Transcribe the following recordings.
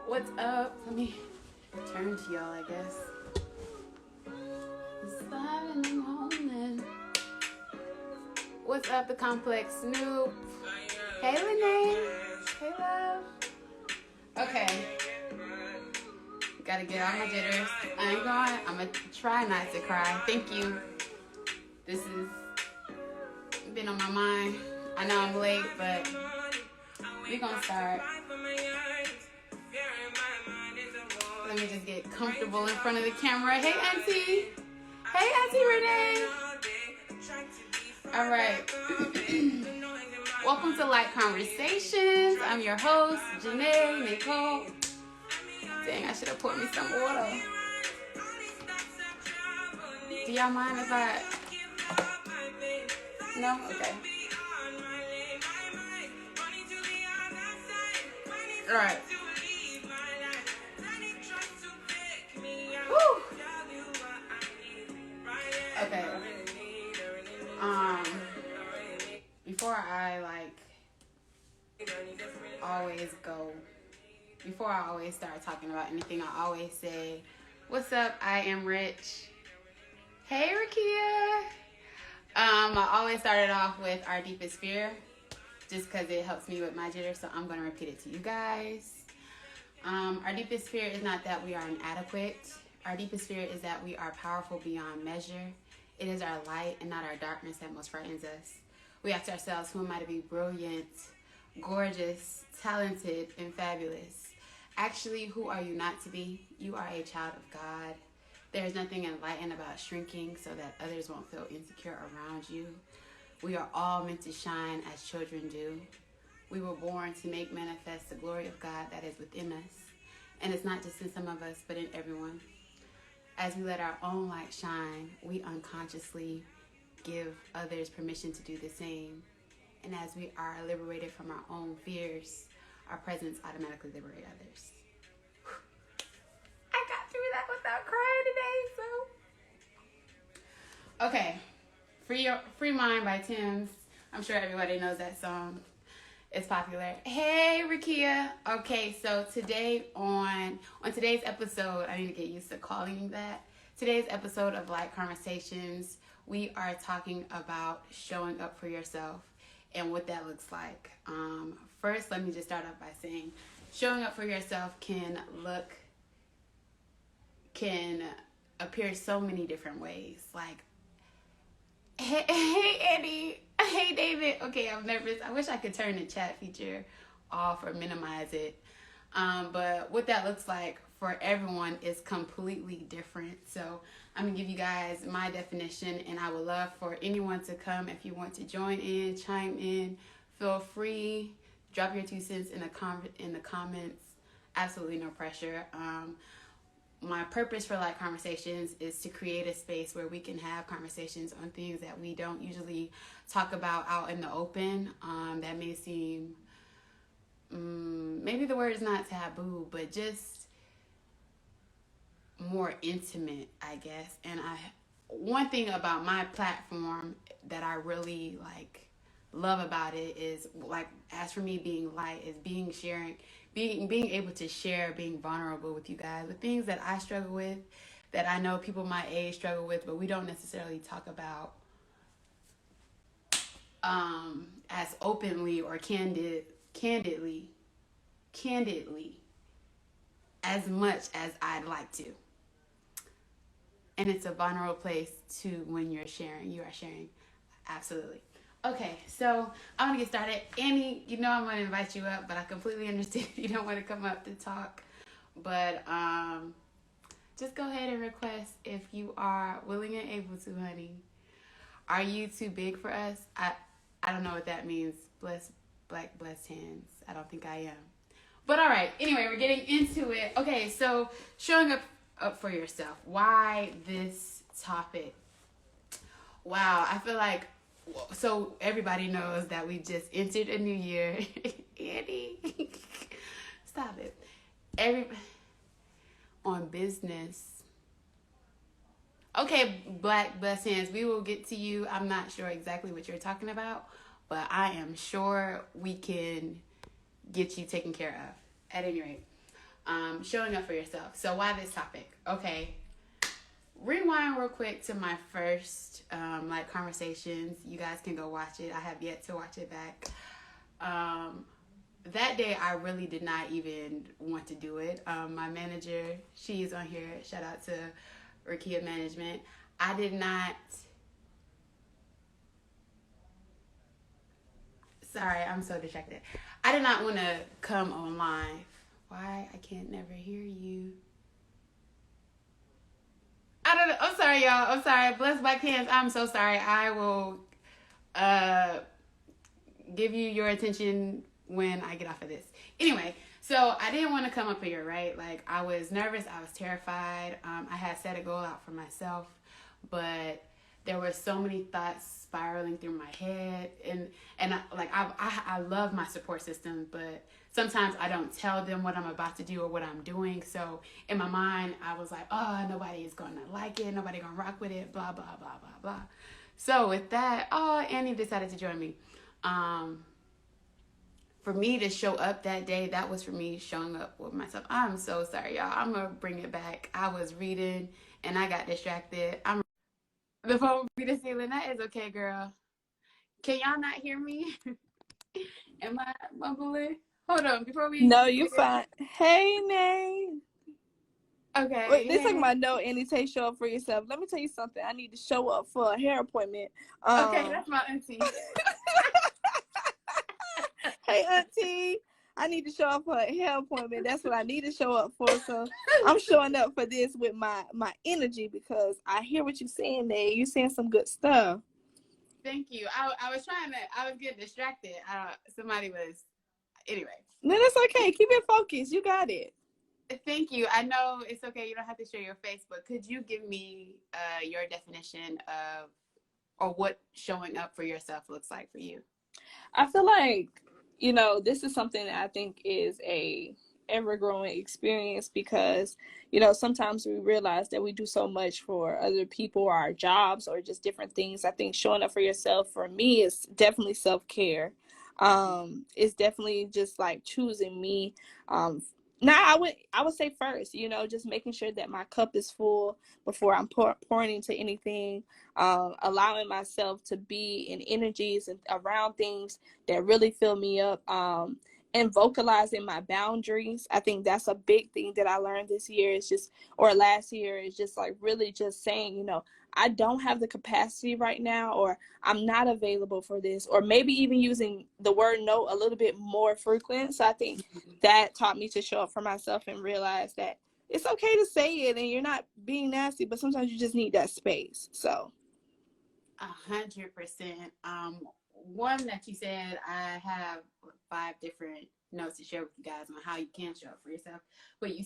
What's up? Let me turn to y'all, I guess. It's 5 in the morning. What's up, the complex Snoop? Hey, Lene. Hey, love. Okay. Gotta get all my jitters. I'm gonna try not to cry. Thank you. This has been on my mind. I know I'm late, but we're gonna start. Let me just get comfortable in front of the camera. Hey, Auntie. Hey, Auntie Renee. All right. Welcome to Lyte Conversations. I'm your host, Janae Nicole. Dang, I should have poured me some water. Do y'all mind if I... No? Okay. All right. Woo! Okay. Before I always start talking about anything, I always say, what's up? I am Rich. Hey, Rakia. I always started off with our deepest fear, just because it helps me with my jitter, so I'm going to repeat it to you guys. Our deepest fear is not that we are inadequate. Our deepest fear is that we are powerful beyond measure. It is our light and not our darkness that most frightens us. We ask ourselves, who am I to be brilliant, gorgeous, talented, and fabulous? Actually, who are you not to be? You are a child of God. There is nothing enlightened about shrinking so that others won't feel insecure around you. We are all meant to shine as children do. We were born to make manifest the glory of God that is within us. And it's not just in some of us, but in everyone. As we let our own light shine, we unconsciously give others permission to do the same. And as we are liberated from our own fears, our presence automatically liberates others. I got through that without crying today, so. Okay, Free Mind by Tim's. I'm sure everybody knows that song. It's popular. Hey, Rakia. Okay, so today on today's episode, I need to get used to calling you that. Today's episode of Lyte Conversations, we are talking about showing up for yourself and what that looks like. First, let me just start off by saying showing up for yourself can appear so many different ways. Like, hey, Eddie. Hey, David. Okay, I'm nervous. I wish I could turn the chat feature off or minimize it. But what that looks like for everyone is completely different. So I'm going to give you guys my definition, and I would love for anyone to come. If you want to join in, chime in, feel free. Drop your 2 cents in the comments. Absolutely no pressure. My purpose for Lyte Conversations is to create a space where we can have conversations on things that we don't usually talk about out in the open. That may seem, maybe the word is not taboo, but just more intimate, I guess. And one thing about my platform that I really love about it is, as for me being Lyte, is being able to share, being vulnerable with you guys with things that I struggle with, that I know people my age struggle with, but we don't necessarily talk about as openly or candidly as much as I'd like to. And it's a vulnerable place too when you're sharing. You are sharing. Absolutely. Okay, so I'm going to get started. Annie, you know I'm going to invite you up, but I completely understand if you don't want to come up to talk. But just go ahead and request if you are willing and able to, honey. Are you too big for us? I don't know what that means. Blessed hands. I don't think I am. But all right, anyway, we're getting into it. Okay, so showing up for yourself. Why this topic? Wow, I feel like, so everybody knows that we just entered a new year. Andy, stop it. On business. Okay, Black Blessed Hands, we will get to you. I'm not sure exactly what you're talking about, but I am sure we can get you taken care of. At any rate, showing up for yourself. So why this topic? Okay, rewind real quick to my first like conversations. You guys can go watch it. I have yet to watch it back. That day I really did not even want to do it. My manager, she's on here. Shout out to Rakia Management. I did not. Sorry, I'm so distracted. I did not want to come on live. Why? I can't never hear you. I don't know. I'm sorry, y'all. I'm sorry. Bless Black Hands. I'm so sorry. I will give you your attention when I get off of this. Anyway, so I didn't want to come up here, right? Like, I was nervous. I was terrified. I had set a goal out for myself, but there were so many thoughts spiraling through my head, and I love my support system, but sometimes I don't tell them what I'm about to do or what I'm doing. So in my mind, I was like, oh, nobody is gonna like it, nobody gonna rock with it, blah blah blah blah blah. So with that, oh, Annie decided to join me. For me to show up that day, that was for me showing up with myself. I'm so sorry, y'all. I'm gonna bring it back. I was reading and I got distracted. The phone be the ceiling. That is okay, girl. Can y'all not hear me? Am I mumbling? Hold on, before we. No, you fine. Hey, Nay. Okay. Wait, they talking about no, Annie Tay, show up for yourself. Let me tell you something. I need to show up for a hair appointment. Okay, that's my auntie. Hey, auntie. I need to show up for a hair appointment. That's what I need to show up for. So I'm showing up for this with my energy, because I hear what you're saying there. You're saying some good stuff. Thank you. I was getting distracted. Somebody was, anyway. No, that's okay. Keep it focused. You got it. Thank you. I know it's okay. You don't have to share your face, but could you give me your definition of, or what showing up for yourself looks like for you? I feel like, this is something that I think is a ever-growing experience, because, sometimes we realize that we do so much for other people, or our jobs, or just different things. I think showing up for yourself, for me, is definitely self-care. It's definitely just like choosing me. Now, I would say first, just making sure that my cup is full before I'm pouring into anything, allowing myself to be in energies and around things that really fill me up, and vocalizing my boundaries. I think that's a big thing that I learned this year, or last year, is just like really just saying, I don't have the capacity right now, or I'm not available for this, or maybe even using the word no a little bit more frequent. So I think that taught me to show up for myself and realize that it's okay to say it and you're not being nasty, but sometimes you just need that space. So 100%. One that you said, I have 5 different notes to share with you guys on how you can show up for yourself. But you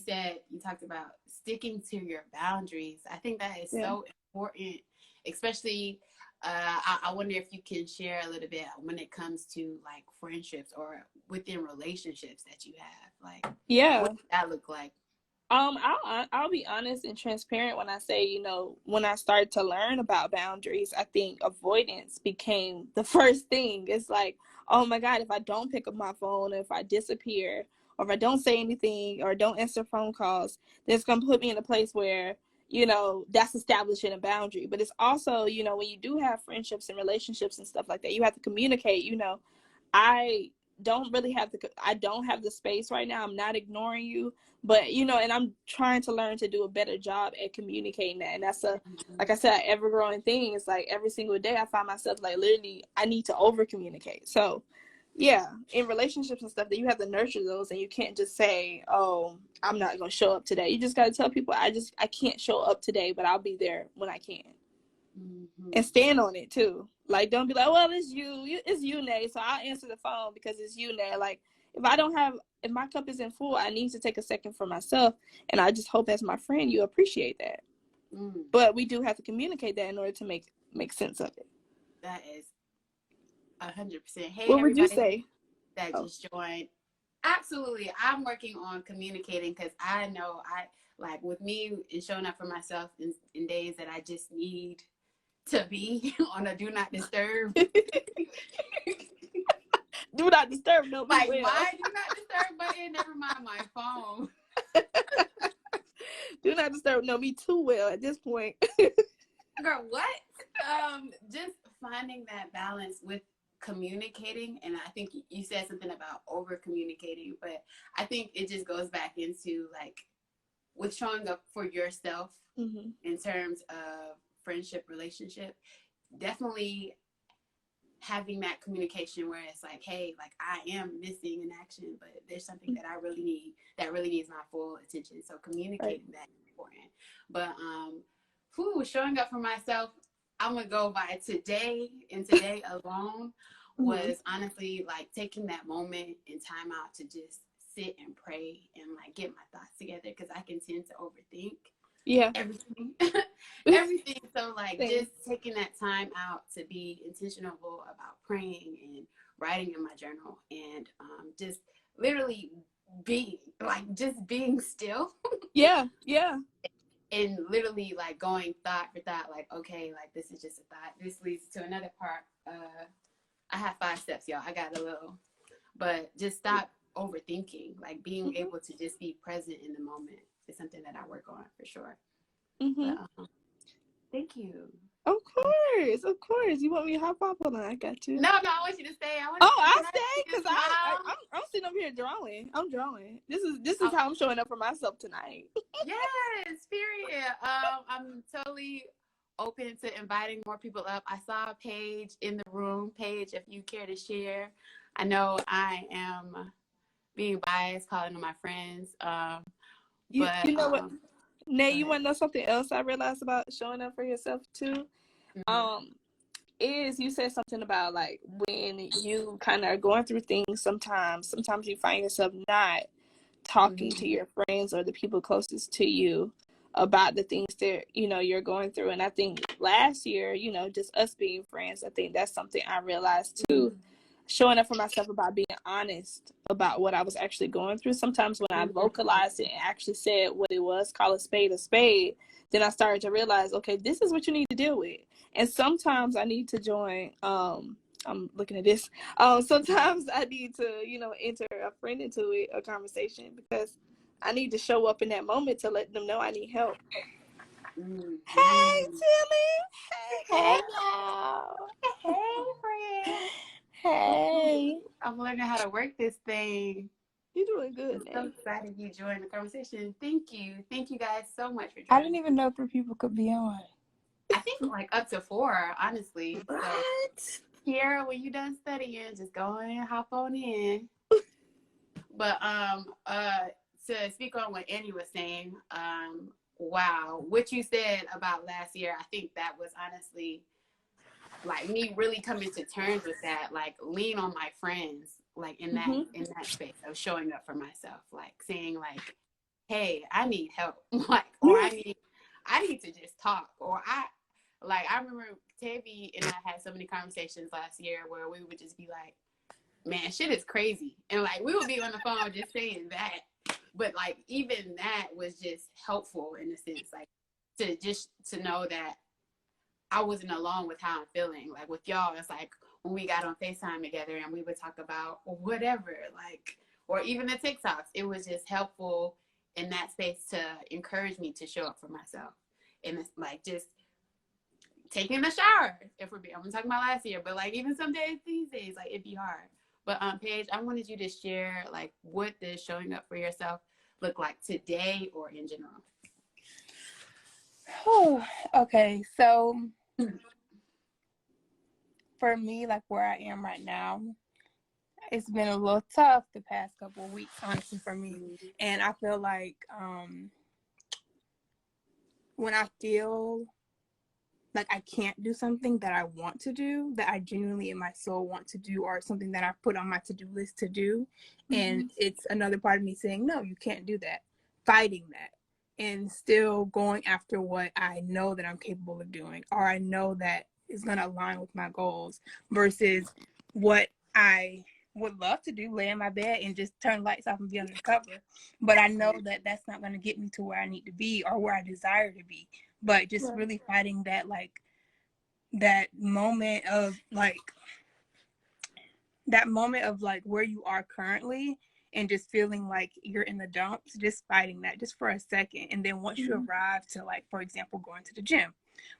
talked about sticking to your boundaries. I think that is so important, especially I wonder if you can share a little bit when it comes to like friendships or within relationships that you have. Like, what does that look like? I'll be honest and transparent when I say, when I started to learn about boundaries, I think avoidance became the first thing. It's like, oh my God, if I don't pick up my phone, or if I disappear, or if I don't say anything, or don't answer phone calls, that's going to put me in a place where, that's establishing a boundary. But it's also, when you do have friendships and relationships and stuff like that, you have to communicate. I don't have the space right now. I'm not ignoring you, but and I'm trying to learn to do a better job at communicating that. And that's like I said, ever growing thing. It's like every single day I find myself like literally I need to over communicate. So yeah, in relationships and stuff, that you have to nurture those, and you can't just say, oh, I'm not gonna show up today. You just got to tell people I can't show up today, but I'll be there when I can. And stand on it too. Like, don't be like, well, it's you, Nay, so I'll answer the phone because it's you, Nay. Like, if my cup isn't full, I need to take a second for myself, and I just hope as my friend you appreciate that. But we do have to communicate that in order to make sense of it. That is 100%. Hey, what would you say? That just joined. Absolutely, I'm working on communicating, because I know like with me and showing up for myself in days that I just need to be on a do not disturb. Do not disturb, no. Like my do not disturb button. Never mind my phone. Do not disturb know me too well at this point. Girl, what? Just finding that balance with communicating, and I think you said something about over communicating, but I think it just goes back into like with showing up for yourself in terms of friendship, relationship. Definitely having that communication where it's like, hey, like I am missing an action, but there's something that I really need that really needs my full attention. So communicating that is important. But showing up for myself, I'm gonna go by today, and today alone was honestly like taking that moment and time out to just sit and pray and like get my thoughts together, because I can tend to overthink everything. Everything. So like just taking that time out to be intentional about praying and writing in my journal, and just literally being still. Yeah. And literally like going thought for thought, like, okay, like this is just a thought, this leads to another part. I have 5 steps, y'all. I got a little, but just stop overthinking. Like being able to just be present in the moment is something that I work on for sure. But, thank you. Of course. You want me to hop up on that? I got you. No, I want you to stay. I'll stay because I'm sitting up here drawing. I'm drawing. This is how I'm showing up for myself tonight. Yes, period. I'm totally open to inviting more people up. I saw Paige in the room. Paige, if you care to share. I know I am being biased calling on my friends. You know what, Nate, you want to know something else I realized about showing up for yourself too? Is you said something about like when you kind of are going through things, sometimes you find yourself not talking to your friends or the people closest to you about the things that you're going through. And I think last year, just us being friends, I think that's something I realized too, showing up for myself about being honest about what I was actually going through. Sometimes when I vocalized it and actually said what it was, call a spade, then I started to realize, okay, this is what you need to deal with. And sometimes I need to join, I'm looking at this. Sometimes I need to, enter a friend into it, a conversation, because I need to show up in that moment to let them know I need help. Hey, Tilly. Hey, y'all. Hey, friend. Hey. I'm learning how to work this thing. You're doing good, I'm so excited you joined the conversation. Thank you guys so much for joining. I didn't even know 3 people could be on. I think like up to 4, honestly. What? So, Kiara, when you done studying, just go and hop on in. But to speak on what Annie was saying, wow, what you said about last year, I think that was honestly like me really coming to terms with that, like lean on my friends, like in that space of showing up for myself, like saying like, hey, I need help, like, or I need to just talk, or I remember Tavy and I had so many conversations last year where we would just be like, man, shit is crazy, and like we would be on the phone just saying that, but like even that was just helpful in a sense, like to know that I wasn't alone with how I'm feeling. Like with y'all, it's like when we got on FaceTime together and we would talk about whatever, like, or even the TikToks, it was just helpful in that space to encourage me to show up for myself. And it's like just taking a shower, I'm talking about last year, but like even some days these days, like it'd be hard. But Paige, I wanted you to share like what does showing up for yourself look like today or in general? Okay, so for me, like where I am right now, it's been a little tough the past couple of weeks, honestly, for me. And I feel like when I feel like I can't do something that I want to do, that I genuinely in my soul want to do, or something that I put on my to-do list to do, and it's another part of me saying, no, you can't do that, fighting that, and still going after what I know that I'm capable of doing, or I know that is going to align with my goals, versus what I would love to do, lay in my bed and just turn lights off and be under the cover. But I know that that's not going to get me to where I need to be or where I desire to be. But just really fighting that, like, that moment of like where you are currently and just feeling like you're in the dumps, just fighting that just for a second. And then once you arrive to, like, for example, going to the gym,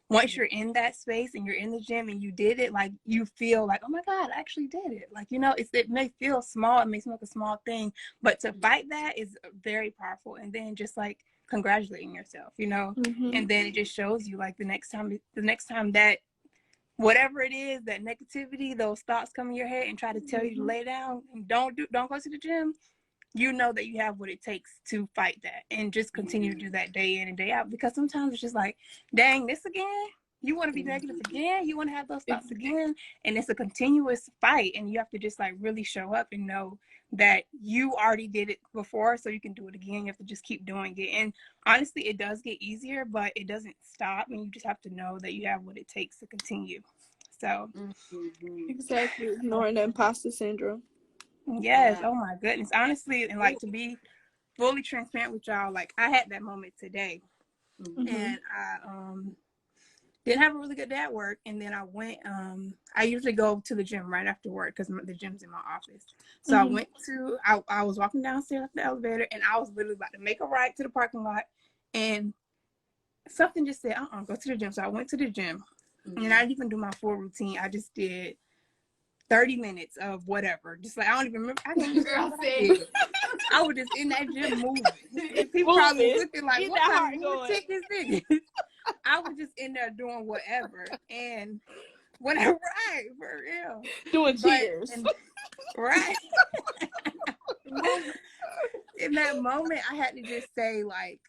once you're in that space and you're in the gym and you did it, like, you feel like, oh my God, I actually did it. Like, you know, it may feel small, it may seem like a small thing, but to fight that is very powerful. And then just like congratulating yourself, you know, and then it just shows you, like, the next time that whatever it is, that negativity, those thoughts come in your head and try to tell you to lay down and don't go to the gym, you know that you have what it takes to fight that, and just continue to do that day in and day out. Because sometimes it's just like, dang, this again? You want to be negative again? You want to have those thoughts again? And it's a continuous fight, and you have to just like really show up and know that you already did it before, so you can do it again. You have to just keep doing it. And honestly, it does get easier, but it doesn't stop, and you just have to know that you have what it takes to continue. So exactly, ignoring the imposter syndrome. Yes. Oh my goodness. Honestly, and like, to be fully transparent with y'all, like, I had that moment today, and I didn't have a really good day at work, and then I went. I usually go to the gym right after work because the gym's in my office. So I went to. I was walking downstairs up the elevator, and I was literally about to make a right to the parking lot, and something just said, go to the gym. So I went to the gym, and I didn't even do my full routine. I just did 30 minutes of whatever. Just like, I don't even remember. I can't even remember what I did. I was just in that gym moving. People probably looking like, what kind of lunatic is this? I was just in there doing whatever. And whatever, right, for real. Doing cheers. Right. In that moment, I had to just say, like,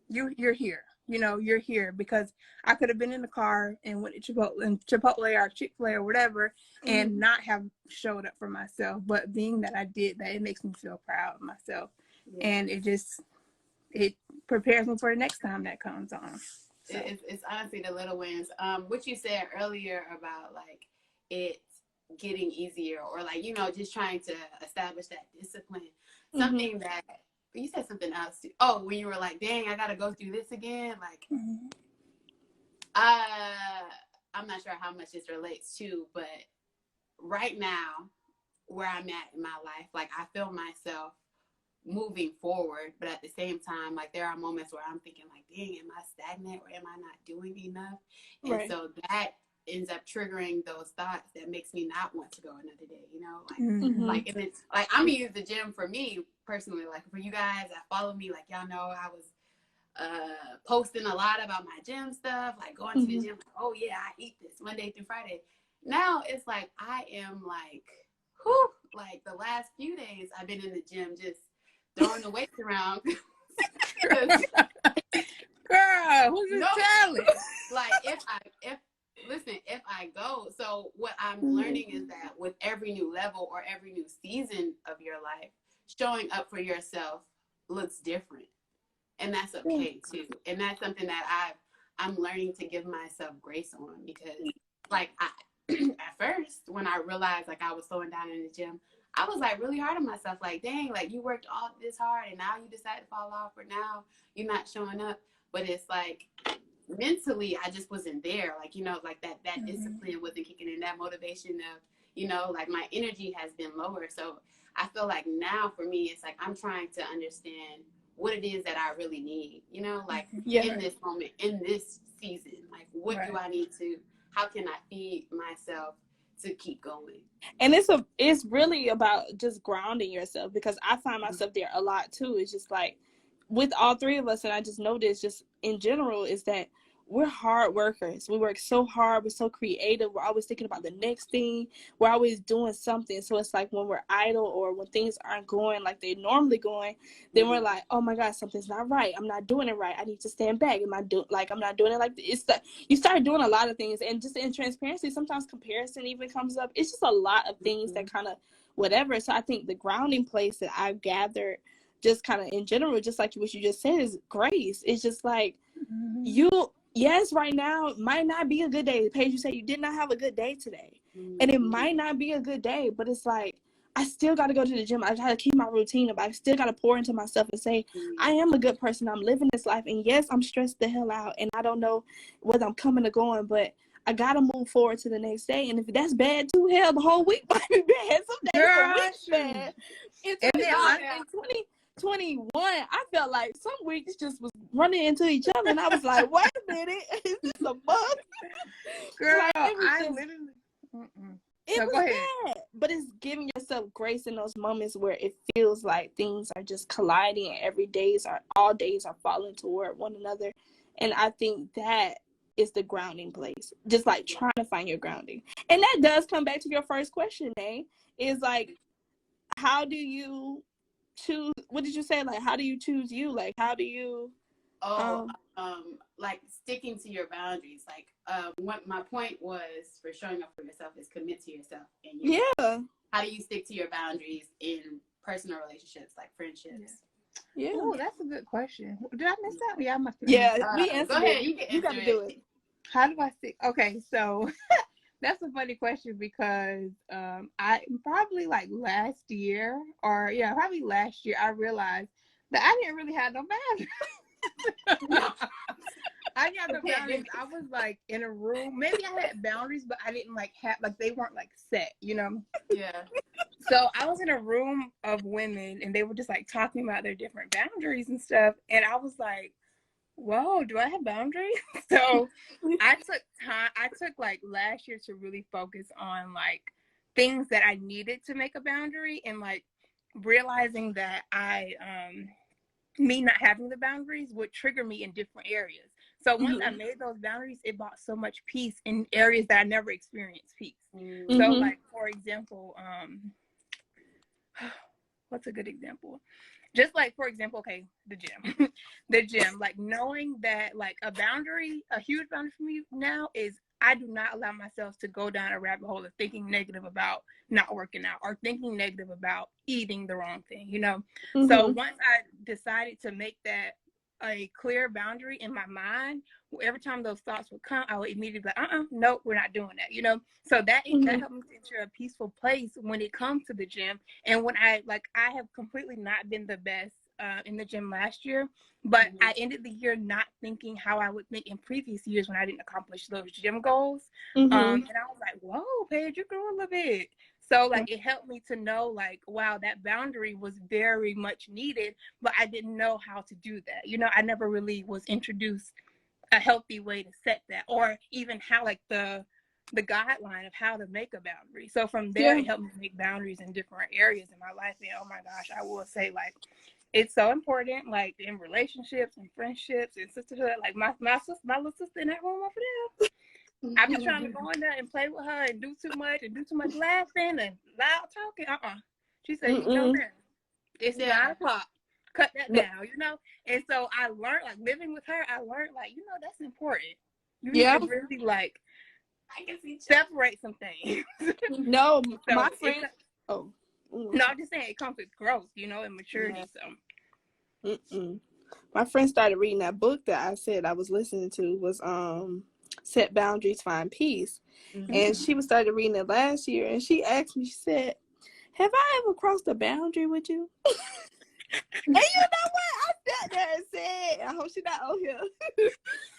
you're here. You know, you're here, because I could have been in the car and went to Chipotle or Chick-fil-A or whatever and not have showed up for myself. But being that I did that, it makes me feel proud of myself. Yeah. And it prepares me for the next time that comes on. So. It's honestly the little wins. What you said earlier about, like, it's getting easier, or, like, you know, just trying to establish that discipline. Something that you said something else too. Oh, when you were like, dang, I gotta go through this again. Like, I'm not sure how much this relates to, but right now, where I'm at in my life, like, I feel myself moving forward, but at the same time, like, there are moments where I'm thinking, like, dang, am I stagnant, or am I not doing enough? And so that ends up triggering those thoughts that makes me not want to go another day, you know, like, like, and it's like, I'm gonna use the gym for me personally, like, for you guys that follow me, like, y'all know I was posting a lot about my gym stuff, like going to the gym, like, oh yeah, I eat this Monday through Friday. Now it's like, I am like, whew, like, the last few days I've been in the gym just throwing the weights around. Girl, who's your talent? Like, if I go, so what I'm learning is that with every new level or every new season of your life, showing up for yourself looks different, and that's okay too. And that's something that I'm learning to give myself grace on, because, like, at first, when I realized, like, I was slowing down in the gym, I was, like, really hard on myself, like, dang, like, you worked all this hard and now you decide to fall off, or now you're not showing up. But it's like, mentally, I just wasn't there, like, you know, like, that discipline wasn't kicking in, that motivation of, you know, like, my energy has been lower. So I feel like now for me, it's like, I'm trying to understand what it is that I really need, you know, like, in this moment, in this season, like, what do I need to, how can I feed myself to keep going? And it's really about just grounding yourself, because I find myself there a lot too. It's just like, with all three of us, and I just noticed just in general, is that we're hard workers. We work so hard. We're so creative. We're always thinking about the next thing. We're always doing something. So it's like, when we're idle or when things aren't going like they're normally going, then we're like, oh my God, something's not right. I'm not doing it right. I need to stand back. I'm not doing it like this. It's like, you start doing a lot of things, and just in transparency, sometimes comparison even comes up. It's just a lot of things that kind of whatever. So I think the grounding place that I've gathered, just kind of in general, just like what you just said, is grace. It's just like, yes, right now might not be a good day. Paige, you said you did not have a good day today. And it might not be a good day, but it's like, I still got to go to the gym. I got to keep my routine up. I still got to pour into myself and say, I am a good person. I'm living this life. And yes, I'm stressed the hell out. And I don't know whether I'm coming or going, but I got to move forward to the next day. And if that's bad too, hell, the whole week might be bad. Some days the week's bad. one, I felt like some weeks just was running into each other, and I was like, wait a minute, is this a bug? Girl, like, I literally. It no, was go ahead. bad, but it's giving yourself grace in those moments where it feels like things are just colliding, and all days are falling toward one another, and I think that is the grounding place. Just like trying to find your grounding, and that does come back to your first question, Nay. Is like, how do you choose? What did you say? Like, how do you choose you? Like, how do you? Like sticking to your boundaries. Like, what my point was for showing up for yourself is commit to yourself. And how do you stick to your boundaries in personal relationships, like friendships? Yeah. Oh, that's a good question. Did I miss that? Yeah, I must have. Yeah, we answered. Go ahead. You got to do it. How do I stick? Okay, so that's a funny question because I probably like last year, I realized that I didn't really have no boundaries. I didn't have no boundaries. I was like in a room. Maybe I had boundaries, but I didn't like have like they weren't like set, you know? Yeah. So I was in a room of women and they were just like talking about their different boundaries and stuff. And I was like, whoa, do I have boundaries? So I took like last year to really focus on like things that I needed to make a boundary, and like realizing that me not having the boundaries would trigger me in different areas. So once I made those boundaries, it brought so much peace in areas that I never experienced peace. So like, for example, what's a good example? Just like, for example, okay, the gym, like knowing that like a huge boundary for me now is I do not allow myself to go down a rabbit hole of thinking negative about not working out or thinking negative about eating the wrong thing, you know? So once I decided to make that a clear boundary in my mind, every time those thoughts would come, I would immediately be like, nope, we're not doing that, you know? So that helped me to enter a peaceful place when it comes to the gym. And when I have completely not been the best in the gym last year, but I ended the year not thinking how I would think in previous years when I didn't accomplish those gym goals. And I was like, whoa, Paige, you grew a little bit. So like it helped me to know like, wow, that boundary was very much needed, but I didn't know how to do that. You know, I never really was introduced a healthy way to set that, or even how like the guideline of how to make a boundary. So from there, it helped me make boundaries in different areas in my life. And oh my gosh, I will say like, it's so important, like in relationships and friendships and sisterhood. Like my little sister in that room over there, I be trying to go in there and play with her and do too much laughing and loud talking. She said, you know that it's 9 o'clock. Cut that down, you know? And so I learned, like living with her, I learned like, you know, that's important. You need to really like, I can see separate some things. No, so my friend. No, I'm just saying it comes with growth, you know, and maturity. So. My friend started reading that book that I said I was listening to was Set Boundaries, Find Peace. And she was started reading it last year, and she asked me, she said, have I ever crossed a boundary with you? And you know what? I sat there and said, I hope she's not on here.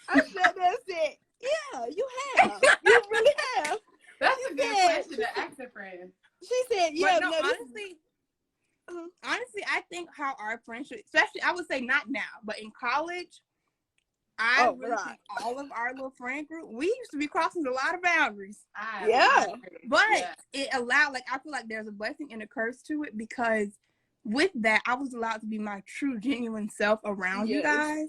I sat there and said, yeah, you have. You really have. That's a good question to ask a friend. She said, yeah. But no, honestly, I think how our friendship, especially, I would say not now, but in college, I really think all of our little friend group, we used to be crossing a lot of boundaries. But it allowed, like, I feel like there's a blessing and a curse to it, because with that, I was allowed to be my true, genuine self around you guys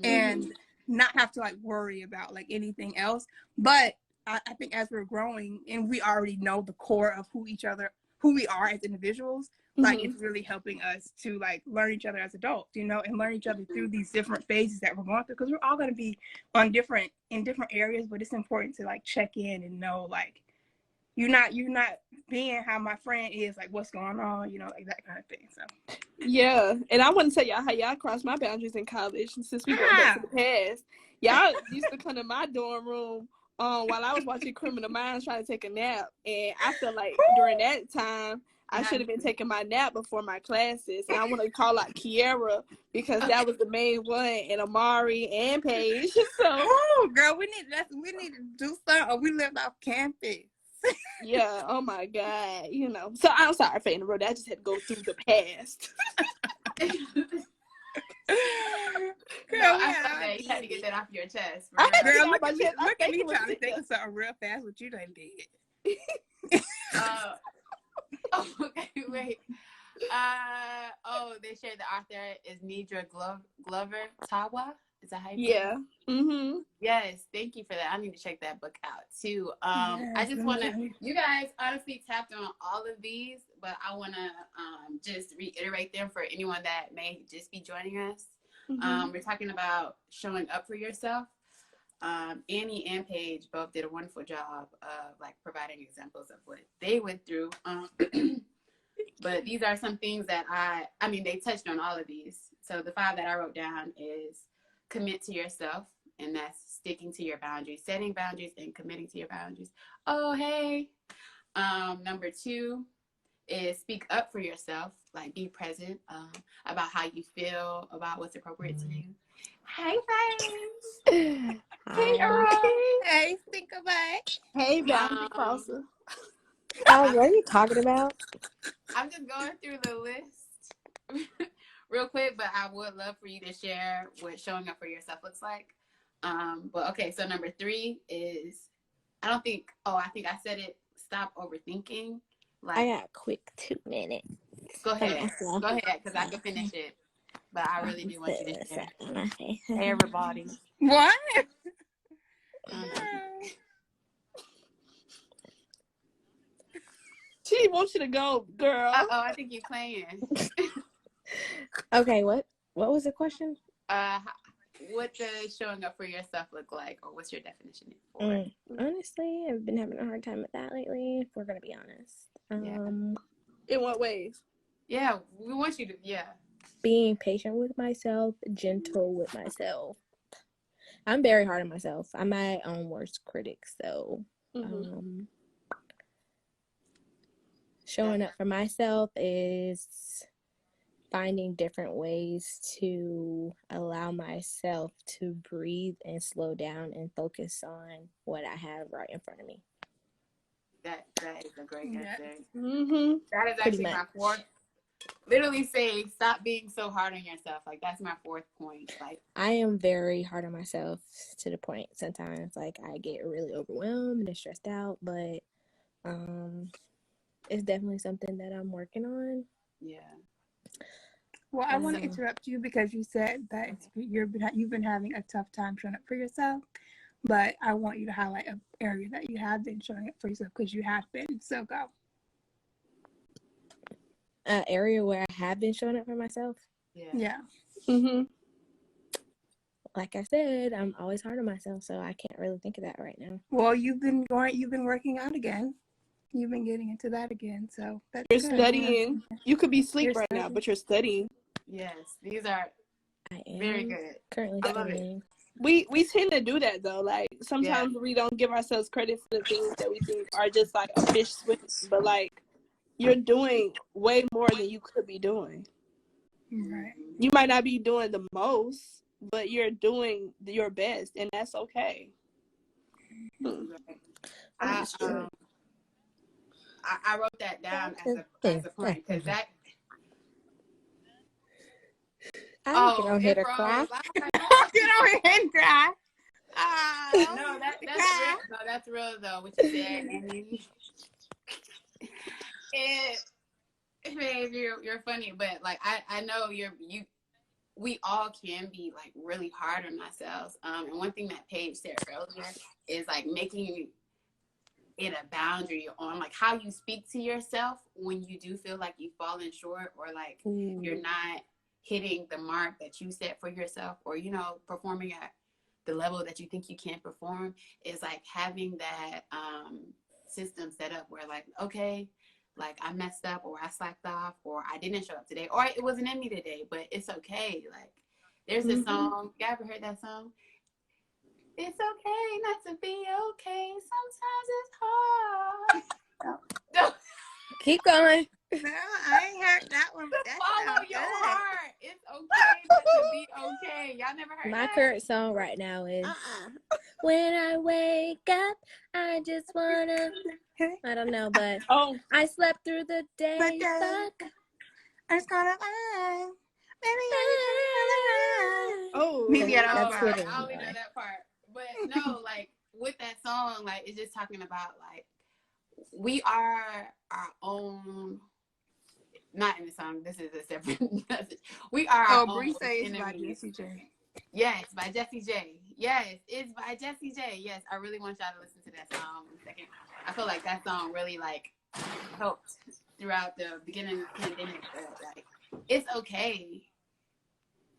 and not have to, like, worry about, like, anything else. But I think as we're growing and we already know the core of who we are as individuals, like it's really helping us to like learn each other as adults, you know, and learn each other through these different phases that we're going through, because we're all going to be in different areas, but it's important to like check in and know like you're not being how my friend is, like what's going on, you know, like that kind of thing. So and I want to tell y'all how y'all crossed my boundaries in college. Since we go back to the past, y'all used to come to my dorm room while I was watching Criminal Minds trying to take a nap, and I feel like during that time I should have been taking my nap before my classes. And I want to call out Kiara because that was the main one, and Amari and Paige. So, girl, we need to do something, or we lived off campus. Yeah, oh my God, you know. So I'm sorry for interrupting. I just had to go through the past. Girl, No, we I had felt our that. You had to get that off your chest. For I had to real. Girl, get look my at me, chest. I look at think me it was trying to sitting think there. of something real fast. What you done did? Oh, okay, wait. They shared the author is Nidra Glover Tawa. Is that how you pronounce it? Yeah. Mm-hmm. Yes, thank you for that. I need to check that book out too. I Yes, just let me want to, tell you. you guys honestly tapped on all of these, but I want to just reiterate them for anyone that may just be joining us. Mm-hmm. We're talking about showing up for yourself. Annie and Paige both did a wonderful job of like providing examples of what they went through. But these are some things that I mean, they touched on all of these. So the 5 that I wrote down is commit to yourself, and that's sticking to your boundaries, setting boundaries and committing to your boundaries. Oh, hey. Number 2 is speak up for yourself, like be present about how you feel, about what's appropriate to you. Hey, friends. Hey, Hi. Earl. Hey, think about it. Hey, boundary crosser. Oh, what are you talking about? I'm just going through the list real quick, but I would love for you to share what showing up for yourself looks like. But okay, so number 3 is I think I said it. Stop overthinking. Like, I got a quick 2 minutes. go ahead, because I can finish it. But I really do want you to share. Hey, everybody. What? She wants you to go, girl. I think you're playing. Okay, what was the question? What does showing up for yourself look like, or what's your definition for it? Honestly, I've been having a hard time with that lately, if we're gonna be honest. In what ways? Yeah, we want you to. Being patient with myself, gentle with myself. I'm very hard on myself. I'm my own worst critic, so showing up for myself is finding different ways to allow myself to breathe and slow down and focus on what I have right in front of me. That is a great answer. Mm-hmm. That is actually my 4th. Literally say stop being so hard on yourself. Like that's my 4th point. Like I am very hard on myself to the point sometimes like I get really overwhelmed and stressed out, but it's definitely something that I'm working on. Yeah. Well, I want to interrupt you because you said that you've been having a tough time showing up for yourself, but I want you to highlight an area that you have been showing up for yourself because you have been. So go. An area where I have been showing up for myself. Yeah. Mm-hmm. Like I said, I'm always hard on myself, so I can't really think of that right now. Well, you've been working out again. You've been getting into that again, so that's You're good. studying. You could be asleep You're right now, but you're studying. Yes, these are I am very good. currently studying. We tend to do that though. Like sometimes we don't give ourselves credit for the things that we think are just like a fish swim, but like you're doing way more than you could be doing. Right. You might not be doing the most, but you're doing your best, and that's okay. I wrote that down as a point because that. I get on here to cry. Get on here and cry. No, that's real. No, that's real though. What you said, and babe, you're funny, but like I know we all can be like really hard on ourselves. And one thing that Paige said earlier is like making it a boundary on like how you speak to yourself when you do feel like you've fallen short or like you're not hitting the mark that you set for yourself, or performing at the level that you think you can perform. Is like having that system set up where like, okay, like I messed up or I slacked off or I didn't show up today or it wasn't in me today, but it's okay. Like there's a song, you ever heard that song? It's okay not to be okay. Sometimes it's hard. No. Keep going. No, I ain't heard that one. But Follow your heart. It's okay not to be okay. Y'all never heard My that? current song right now is When I Wake Up, I Just Wanna... I don't know, but I slept through the day. Fuck. I just gonna Oh, Meet me at That's Oak Park. hidden. I only know that part. But no, like with that song, like it's just talking about like we are our own. Not in the song. This is a separate message. We are our Oh, own Bree say it's by enemies. Jessie J. Yes, by Jessie J. Yes, it's by Jessie J. Yes, I really want y'all to listen to that song in a second. I feel like that song really like helped throughout the beginning of the pandemic. But like, it's okay.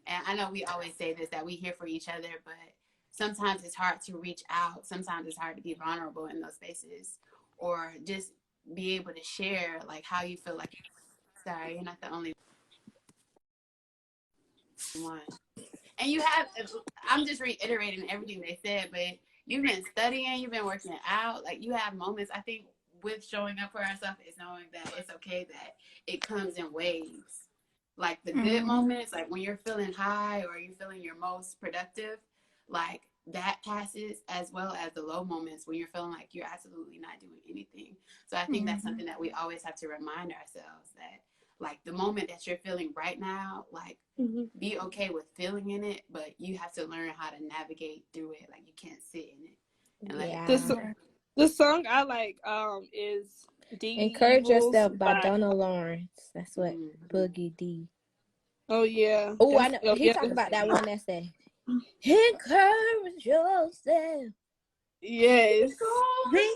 And I know we always say this, that we here for each other, but sometimes it's hard to reach out. Sometimes it's hard to be vulnerable in those spaces, or just be able to share like how you feel. Like, sorry, you're not the only one. And you have, I'm just reiterating everything they said, but you've been studying, you've been working out, like you have moments. I think with showing up for ourselves is knowing that it's okay that it comes in waves. Like the good moments, like when you're feeling high or you're feeling your most productive, like that passes, as well as the low moments when you're feeling like you're absolutely not doing anything. So I think that's something that we always have to remind ourselves, that like the moment that you're feeling right now, like be okay with feeling in it, but you have to learn how to navigate through it. Like you can't sit in it and let it go. The song I like is D Encourage Evils Yourself by by Donna Lawrence. That's what Boogie D. Oh yeah. Oh, I know. Oh, He yeah. talked about that one that said, "Encourage yourself." Yes.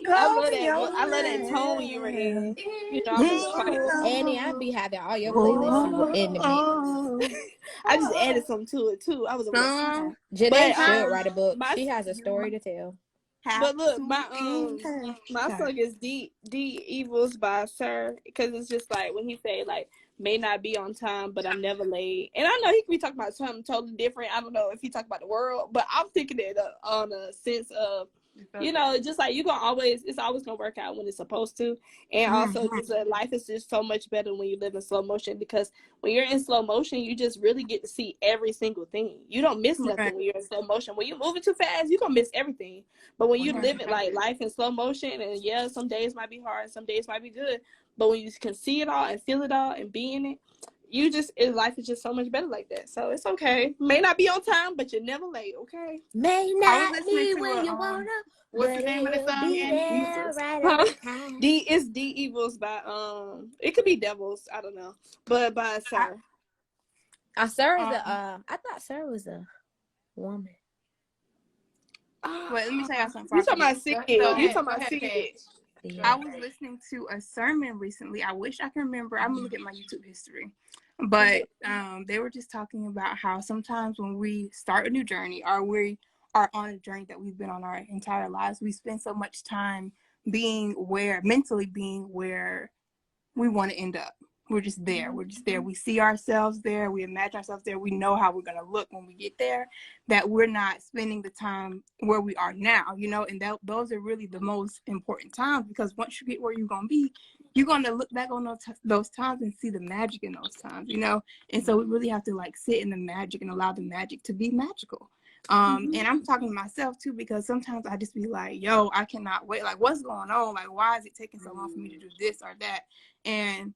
I love that. I love that tone Yourself. you were in. You know, I'm a little Annie, I be having all your playlists in the mix. I just added some to it too. I was a little Janae but should write a book. my She has a story to tell. but look, my song is D Evils by Sir, because it's just like when he say like may not be on time, but I'm never late. And I know he could be talking about something totally different. I don't know if he talk about the world, but I'm thinking it on a sense of, you know, just like you gonna always, it's always gonna work out when it's supposed to. And also just life is just so much better when you live in slow motion, because when you're in slow motion, you just really get to see every single thing. You don't miss nothing when you're in slow motion. When you're moving too fast, you're gonna miss everything. But when you live it like life in slow motion, and yeah, some days might be hard, some days might be good, but when you can see it all and feel it all and be in it, you just, life is just so much better like that. So it's okay. May not be on time, but you're never late, okay? May not be when you wanna. What's the name of the song, Annie? Right on time. It's D Evils by it could be Devils, I don't know, but by Sir. Sir is a. I thought Sir was a woman. Wait, let me tell y'all something. You talking about Sid? You talking about Sid? I was listening to a sermon recently. I wish I can remember. I'm gonna look at my YouTube history. But they were just talking about how sometimes when we start a new journey, or we are on a journey that we've been on our entire lives, we spend so much time mentally being where we want to end up. We're just there. We're just there. We see ourselves there. We imagine ourselves there. We know how we're going to look when we get there, that we're not spending the time where we are now, you know, and those are really the most important times, because once you get where you're going to be, you're going to look back on those times and see the magic in those times, you know? And so we really have to like sit in the magic and allow the magic to be magical. And I'm talking to myself too, because sometimes I just be like, yo, I cannot wait. Like, what's going on? Like, why is it taking so long for me to do this or that? And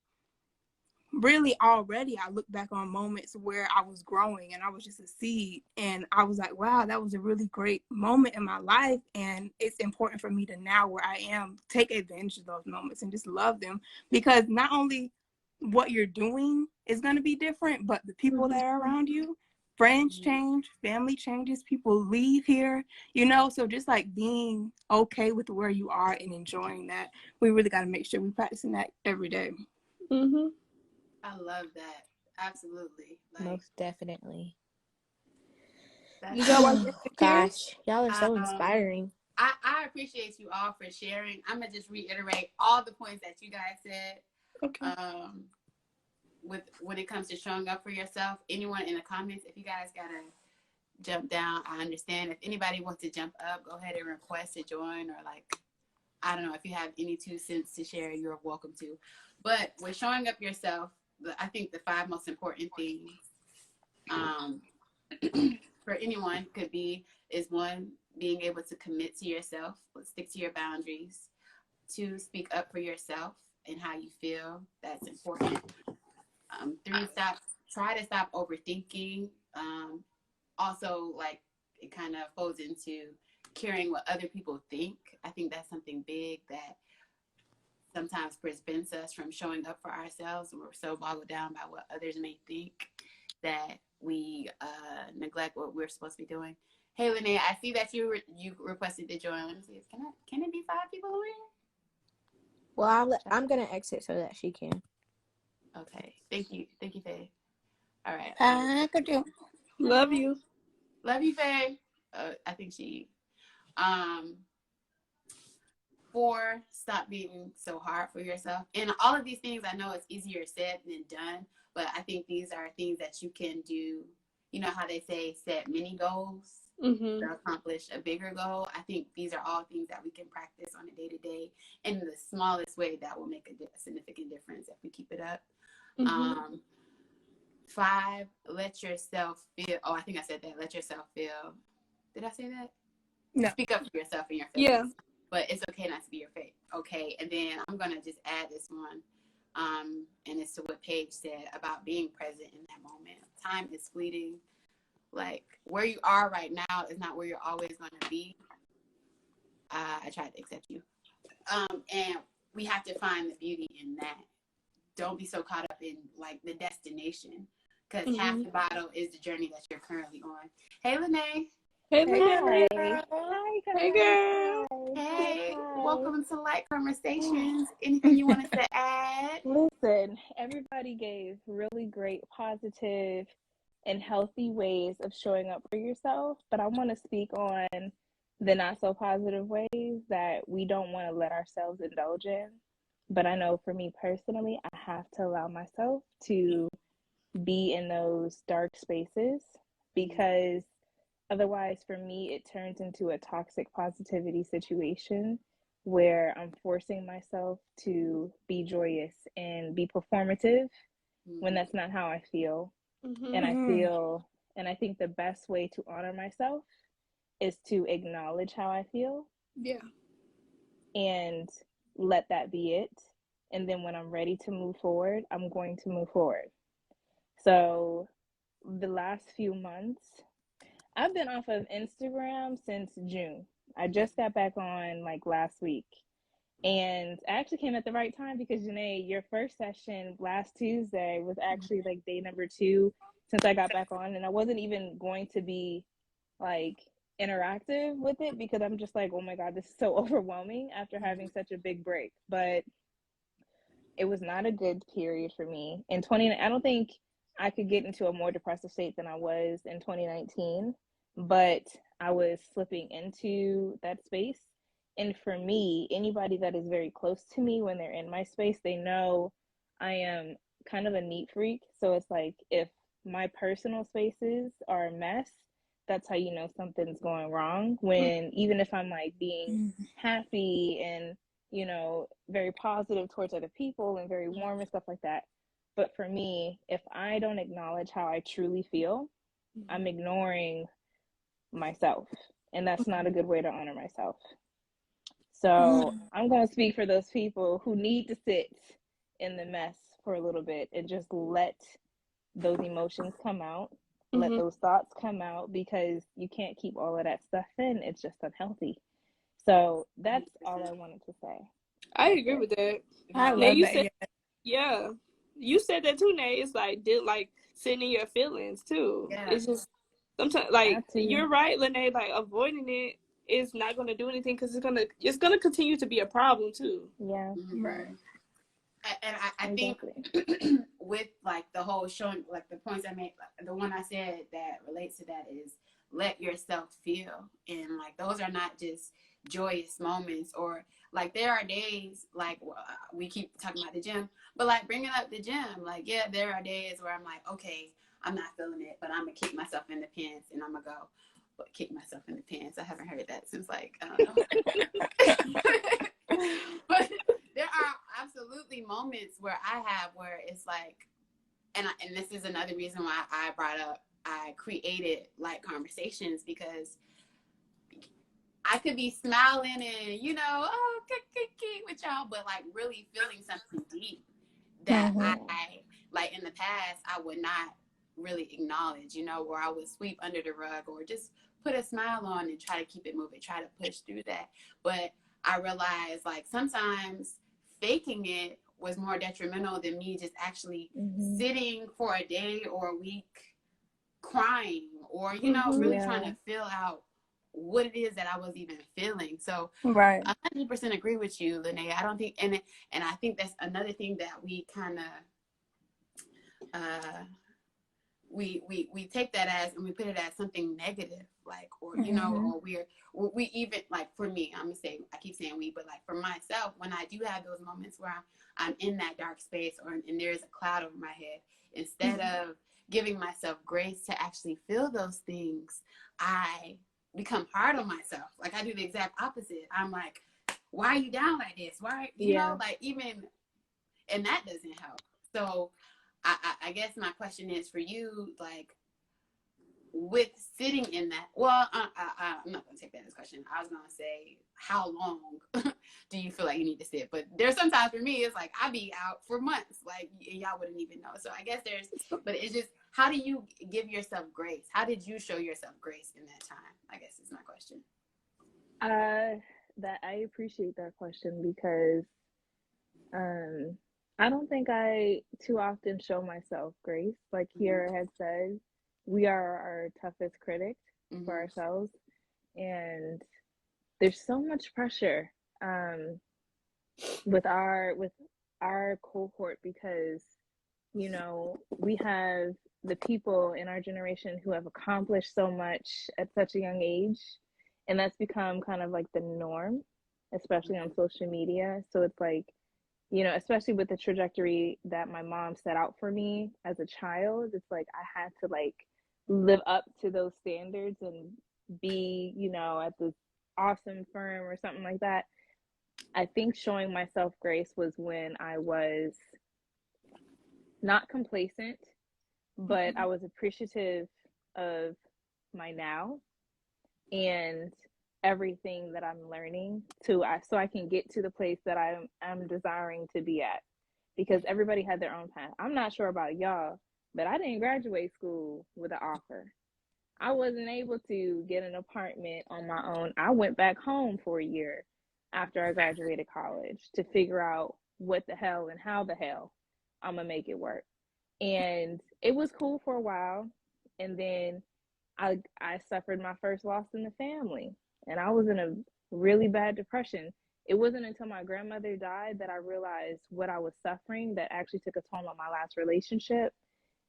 really already I look back on moments where I was growing and I was just a seed, and I was like, wow, that was a really great moment in my life. And it's important for me to now, where I am, take advantage of those moments and just love them, because not only what you're doing is going to be different, but the people that are around you, friends change, family changes, people leave here, you know? So just like being okay with where you are and enjoying that, we really got to make sure we're practicing that every day. I love that. Absolutely. Like, most definitely. Gosh, y'all are so inspiring. I appreciate you all for sharing. I'm gonna just reiterate all the points that you guys said. Okay. When it comes to showing up for yourself, anyone in the comments, if you guys gotta jump down, I understand. If anybody wants to jump up, go ahead and request to join, or like, I don't know, if you have any 2 cents to share, you're welcome to. But with showing up yourself, I think the 5 most important things for anyone is 1, being able to commit to yourself, stick to your boundaries. 2, speak up for yourself and how you feel. That's important. 3, try to stop overthinking. also like it kind of folds into caring what other people think. I think that's something big that sometimes prevents us from showing up for ourselves, and we're so boggled down by what others may think that we neglect what we're supposed to be doing. Hey, Lene, I see that you requested to join. Let me see. Can it be 5 people on here? Well, I'm gonna exit so that she can. Okay. Thank you, Faye. All right. I could do. Love you. Love you, Faye. I think she. 4, stop being so hard for yourself. And all of these things, I know it's easier said than done, but I think these are things that you can do. You know how they say set mini goals to accomplish a bigger goal? I think these are all things that we can practice on a day-to-day in the smallest way that will make a significant difference if we keep it up. 5, let yourself feel. Oh, I think I said that. Let yourself feel. Did I say that? No. Speak up for yourself and your feelings. Yeah. But it's okay not to be your fate. Okay. And then I'm going to just add this one. And it's to what Paige said about being present in that moment. Time is fleeting. Like where you are right now is not where you're always going to be. I tried to accept you. And we have to find the beauty in that. Don't be so caught up in like the destination, because half the battle is the journey that you're currently on. Hey, Lene. Hey, Hi. Lene. Hi, guys. Hey, girl. Hey, Hi. welcome to Lyte Conversations. Anything you wanted to add? Listen, everybody gave really great, positive, and healthy ways of showing up for yourself, but I want to speak on the not so positive ways that we don't want to let ourselves indulge in. But I know for me personally, I have to allow myself to be in those dark spaces, because otherwise, for me, it turns into a toxic positivity situation where I'm forcing myself to be joyous and be performative when that's not how I feel. And I think the best way to honor myself is to acknowledge how I feel. Yeah. And let that be it. And then when I'm ready to move forward, I'm going to move forward. So the last few months, I've been off of Instagram since June. I just got back on like last week. And I actually came at the right time because, Janae, your first session last Tuesday was actually like day number 2 since I got back on. And I wasn't even going to be like interactive with it because I'm just like, oh my God, this is so overwhelming after having such a big break. But it was not a good period for me. I don't think I could get into a more depressive state than I was in 2019, but I was slipping into that space. And for me, anybody that is very close to me when they're in my space, they know I am kind of a neat freak. So it's like if my personal spaces are a mess, that's how you know something's going wrong. When even if I'm like being happy and, you know, very positive towards other people and very warm and stuff like that. But for me, if I don't acknowledge how I truly feel, I'm ignoring myself. And that's not a good way to honor myself. So I'm going to speak for those people who need to sit in the mess for a little bit and just let those emotions come out, let those thoughts come out, because you can't keep all of that stuff in. It's just unhealthy. So that's all I wanted to say. I agree with that. I Nay, love you that. said, yeah. You said that too, Nay. It's like sitting in your feelings too. Yeah. It's just sometimes like you're right, Lene. Like avoiding it is not going to do anything because it's gonna continue to be a problem too. Yeah. Right. And I think with like the whole showing, like the points I made, the one I said that relates to that is let yourself feel. And like those are not just joyous moments, or like there are days like we keep talking about the gym, but like bringing up the gym, like yeah, there are days where I'm like, okay, I'm not feeling it, but I'm gonna kick myself in the pants and I'm gonna go. But kick myself in the pants, I haven't heard that since like I don't know. But there are absolutely moments where it's like, and this is another reason why I created Lyte Conversations, because I could be smiling and, you know, oh, with y'all, but like really feeling something deep that I, like in the past, I would not really acknowledge, you know, where I would sweep under the rug or just put a smile on and try to keep it moving, try to push through that. But I realized like sometimes faking it was more detrimental than me just actually sitting for a day or a week crying or, you know, really trying to feel out what it is that I was even feeling. So Right. I 100% agree with you, Lene. I don't think, and I think that's another thing that we kind of, we take that as, and we put it as something negative, like, or, you know, or we even, like, for me, I'm gonna say, I keep saying we, but like for myself, when I do have those moments where I'm in that dark space or, and there's a cloud over my head, instead of giving myself grace to actually feel those things, I become hard on myself. Like I do the exact opposite. I'm like, why are you down like this? Why, you know, like even, and that doesn't help. So I guess my question is for you, like, with sitting in that, well, I'm not going to take that as a question. I was going to say, how long do you feel like you need to sit? But there's sometimes for me, it's like, I be out for months, like, and y'all wouldn't even know. So I guess there's, but it's just, how do you give yourself grace? How did you show yourself grace in that time? I guess is my question. That I appreciate that question because, I don't think I too often show myself grace. Like Kiera had said, we are our toughest critic for ourselves. And there's so much pressure with our cohort because, you know, we have the people in our generation who have accomplished so much at such a young age. And that's become kind of like the norm, especially on social media. So it's like, you know, especially with the trajectory that my mom set out for me as a child, it's like I had to like live up to those standards and be, you know, at this awesome firm or something like that. I think showing myself grace was when I was not complacent, but I was appreciative of my now and everything that I'm learning so I can get to the place that I'm desiring to be at, because everybody had their own path. I'm not sure about y'all, but I didn't graduate school with an offer. I wasn't able to get an apartment on my own. I went back home for a year after I graduated college to figure out what the hell and how the hell I'm gonna make it work. And it was cool for a while, and then I suffered my first loss in the family, and I was in a really bad depression. It wasn't until my grandmother died that I realized what I was suffering that actually took a toll on my last relationship,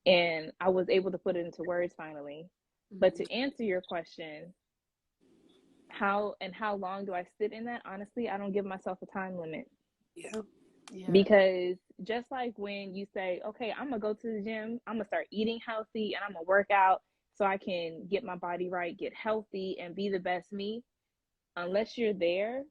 and I was able to put it into words finally. But to answer your question, how long do I sit in that? Honestly, I don't give myself a time limit. Yeah. Because just like when you say, okay, I'm gonna go to the gym, I'm gonna start eating healthy and I'm gonna work out so I can get my body right, get healthy, and be the best me. Unless you're there,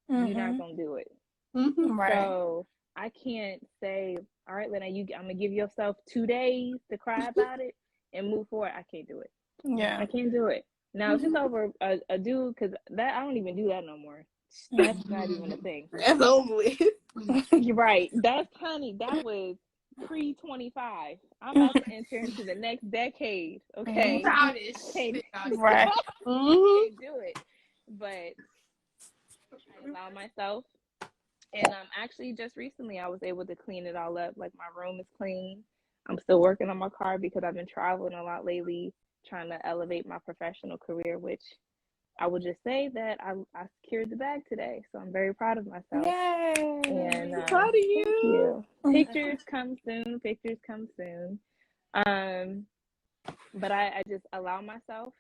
you're not gonna do it. Right. So I can't say, all right, Lena, I'm gonna give yourself 2 days to cry about it and move forward. I can't do it. Yeah. I can't do it. Now, if it's over a dude, because that I don't even do that no more. That's not even a thing. That's over with. You're right. That's honey. That was pre-25. I'm about to enter into the next decade. Okay. Childish. Right. I can't do it. But I allow myself. And actually just recently I was able to clean it all up. Like my room is clean. I'm still working on my car because I've been traveling a lot lately, trying to elevate my professional career, which I would just say that I secured the bag today. So I'm very proud of myself. Yay. And Proud of you. thank you. Pictures come soon. Pictures come soon. But I just allow myself,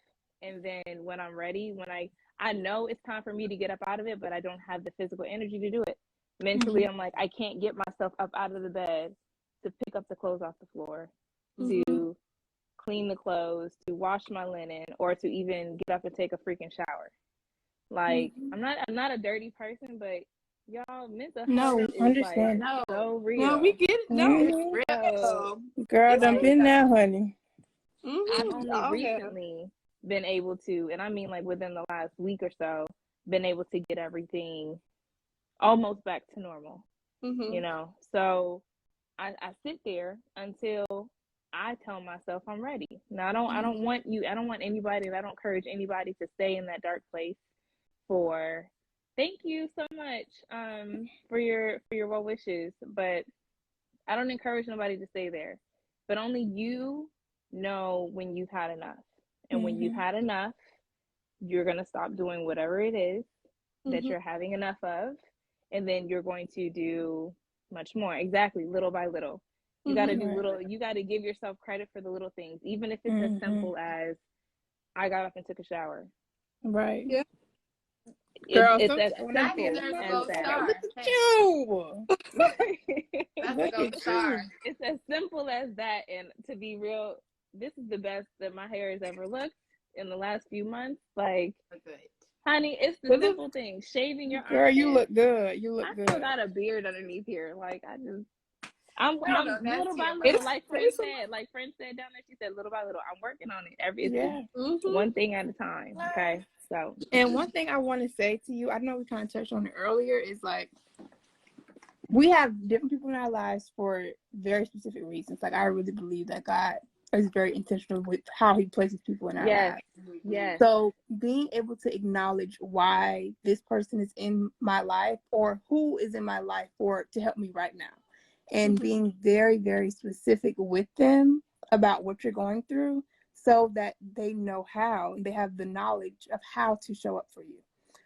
and then when I'm ready, when I know it's time for me to get up out of it, but I don't have the physical energy to do it. Mentally, I'm like, I can't get myself up out of the bed to pick up the clothes off the floor, to clean the clothes, to wash my linen, or to even get up and take a freaking shower. Like, I'm not a dirty person, but y'all, mental health is understand. like so real. No, we get it. No, It's real. So, girl, done been there, honey. I've only recently been able to, and I mean like within the last week or so, been able to get everything almost back to normal. You know, so I sit there until I tell myself I'm ready. Now I don't want anybody, and I don't encourage anybody to stay in that dark place for thank you so much for your well wishes, but I don't encourage nobody to stay there. But only you know when you've had enough. And when you've had enough, you're going to stop doing whatever it is that you're having enough of, and then you're going to do much more. Exactly, little by little. You got to do little, you got to give yourself credit for the little things, even if it's as simple as I got up and took a shower. Right. Yeah. Girl, It's as That simple deserves a as gold that. star. Look at Hey, you. that's a Look gold at star. you. It's as simple as that. And to be real, this is the best that my hair has ever looked in the last few months. Like, Good. honey, it's the simple things. Shaving your Girl, armpits. you look good. You look I good. still got a beard underneath here. Like, I'm No, that's little by your little, problem. like Fran said down there, she said little by little. I'm working on it. Yeah. One thing at a time. Okay. So, And one thing I want to say to you, I know we kind of touched on it earlier, is like, we have different people in our lives for very specific reasons. Like, I really believe that God is very intentional with how he places people in our lives. yes. So being able to acknowledge why this person is in my life, or who is in my life to help me right now, and being very, very specific with them about what you're going through, so that they know how, and they have the knowledge of how to show up for you.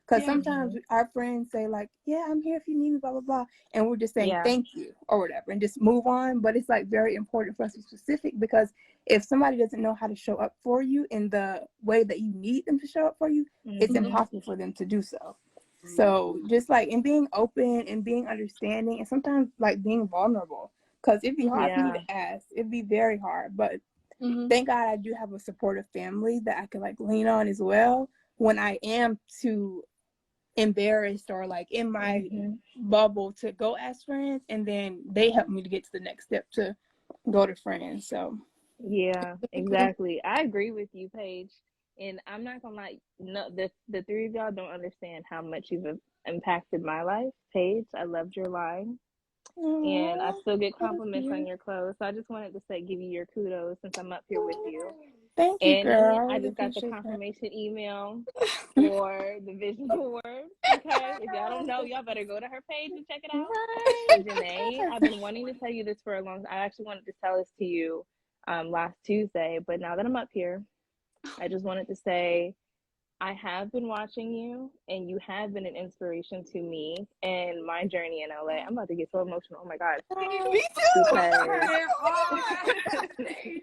Because sometimes our friends say like, yeah, I'm here if you need me, blah, blah, blah. And we're just saying thank you or whatever and just move on. But it's like very important for us to be specific, because if somebody doesn't know how to show up for you in the way that you need them to show up for you, it's impossible for them to do so. So just like, and being open and being understanding, and sometimes like being vulnerable, because it'd be hard for me to ask. It'd be very hard. But thank God I do have a supportive family that I can like lean on as well when I am too embarrassed or like in my bubble to go ask friends, and then they help me to get to the next step to go to friends. So Yeah, exactly. I agree with you, Paige. And I'm not gonna lie, no, the three of y'all don't understand how much you've impacted my life. Paige, I loved your line. And I still get compliments on your clothes. So I just wanted to say, give you your kudos since I'm up here with you. thank you, And girl. I I really just got the appreciate confirmation email for the vision board. Okay. If y'all don't know, y'all better go to her page and check it out. And Janae, I've been wanting to tell you this for a long time. I actually wanted to tell this to you last Tuesday, but now that I'm up here, I just wanted to say I have been watching you, and you have been an inspiration to me and my journey in LA. I'm about to get so emotional. Oh my God. Me too. Because,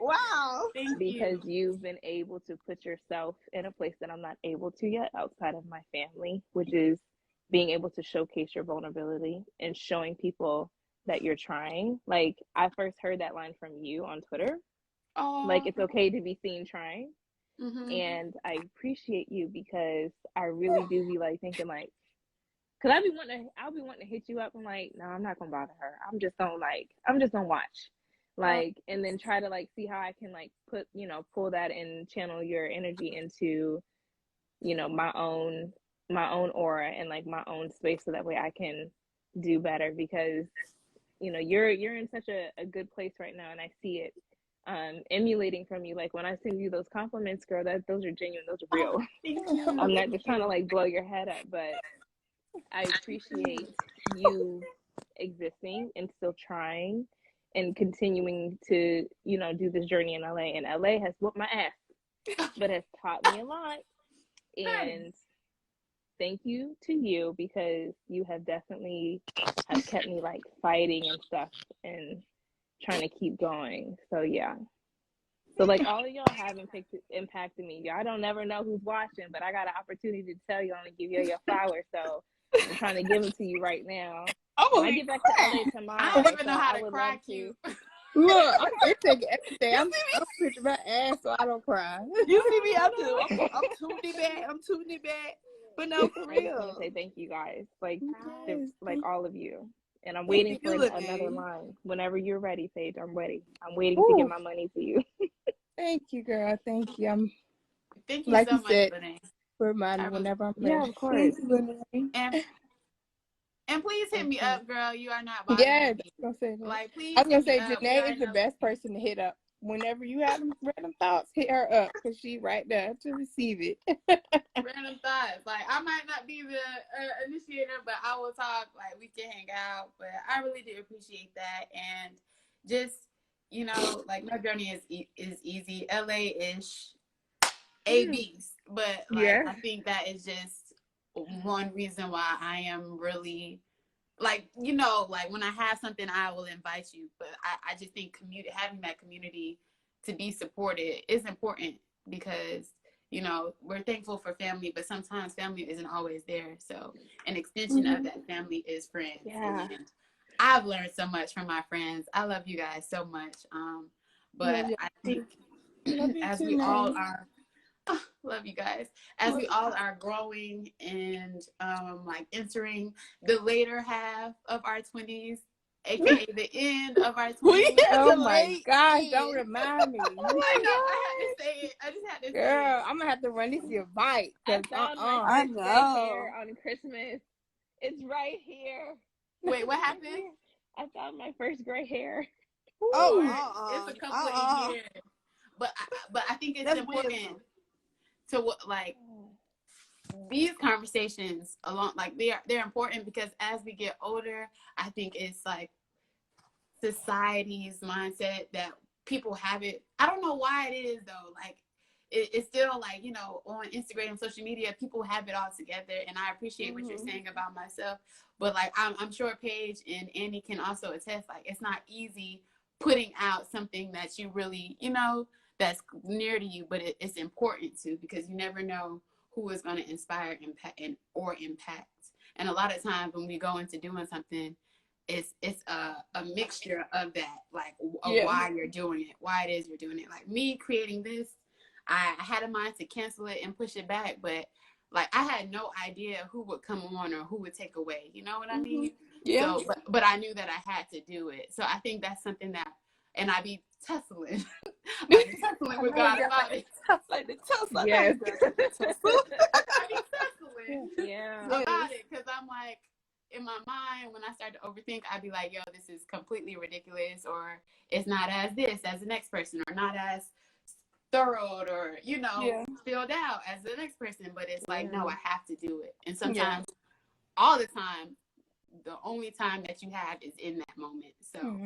Wow. because you've been able to put yourself in a place that I'm not able to yet outside of my family, which is being able to showcase your vulnerability and showing people that you're trying. Like, I first heard that line from you on Twitter. Like, it's okay to be seen trying. And I appreciate you, because I really do be like thinking like, cause I'll be wanting to hit you up. I'm like, no, I'm not gonna bother her. I'm just gonna watch, like, and then try to like see how I can like pull that and channel your energy into, my own aura and like my own space, so that way I can do better, because you're in such a good place right now, and I see it emulating from you. Like, when I send you those compliments, girl, those are genuine, those are real. I'm not just trying to like blow your head up, but I appreciate you existing and still trying and continuing to do this journey in LA. And LA has whooped my ass, but has taught me a lot. And thank you to you, because you have definitely have kept me like fighting and stuff and trying to keep going. So yeah. So like, all of y'all have impacted me. Y'all don't never know who's watching, but I got an opportunity to tell y'all and give you your flowers. So I'm trying to give them to you right now. And I get back to LA tomorrow. I don't even know how I to would cry love cute. Look, I'm taking everything. I'm picturing my ass so I don't cry. You see me? I do. I'm tuning it back. But no, for I just want to real. say thank you guys, like Yes, all of you. And I'm Thank waiting you, for look, another babe. line. Whenever you're ready, Paige, I'm ready. I'm waiting to Ooh, give my money to you. thank you, girl. Thank you. I'm Thank you like so you much, said, Lene. remind I me really, whenever I'm Yeah, ready. of course. Thank you, Lene. and please hit Of me course. up, girl. You are not bothering Yes, me. I was gonna say that. Like, I please was hit gonna me say up. We Janae are is the in best person to hit up whenever you have them random thoughts, hit her up because she right there to receive it. Random thoughts. Like, I might not be the initiator, but I will talk. Like, we can hang out. But I really do appreciate that. And just, you know, like, no journey is easy. LA-ish, a beast. But, like, I think that is just one reason why I am really, like, you know, like, when I have something, I will invite you. But I just think having that community to be supported is important because, you know, we're thankful for family, but sometimes family isn't always there. So an extension of that family is friends. Yeah. And I've learned so much from my friends. I love you guys so much. But I think as we all are, love you guys, as we all are growing and like entering the later half of our 20s, aka the end of our 20s. Oh my gosh, don't remind me. I know, I had to say it. I just had to say Girl, it. I'm gonna have to run this your bite. I found my I first gray know. hair on Christmas. It's right here. Wait, what happened? I found my first gray hair. It's a couple of years, but I think it's important to like these conversations along, like they're important because as we get older, I think it's like society's mindset that people have it. I don't know why it is though. Like it's still like, you know, on Instagram and social media, people have it all together, and I appreciate what you're saying about myself. But like I'm sure Paige and Annie can also attest. Like it's not easy putting out something that you really, you know, that's near to you, but it's important to, because you never know who is going to inspire, impact, or impact. And a lot of times when we go into doing something, it's a mixture of that, like why you're doing it, why it is you're doing it. Like me creating this, I had a mind to cancel it and push it back, but like I had no idea who would come on or who would take away. You know what I mean? Yeah. So, but I knew that I had to do it. So I think that's something that, and I be tussling, with God about it. Like the tussle. Yes. I be tussling Yeah. about it because I'm like, in my mind, when I start to overthink, I'd be like, yo, this is completely ridiculous, or it's not as this as the next person, or not as thorough, or, you know, filled out as the next person. But it's like, no, I have to do it. And sometimes, all the time, the only time that you have is in that moment. So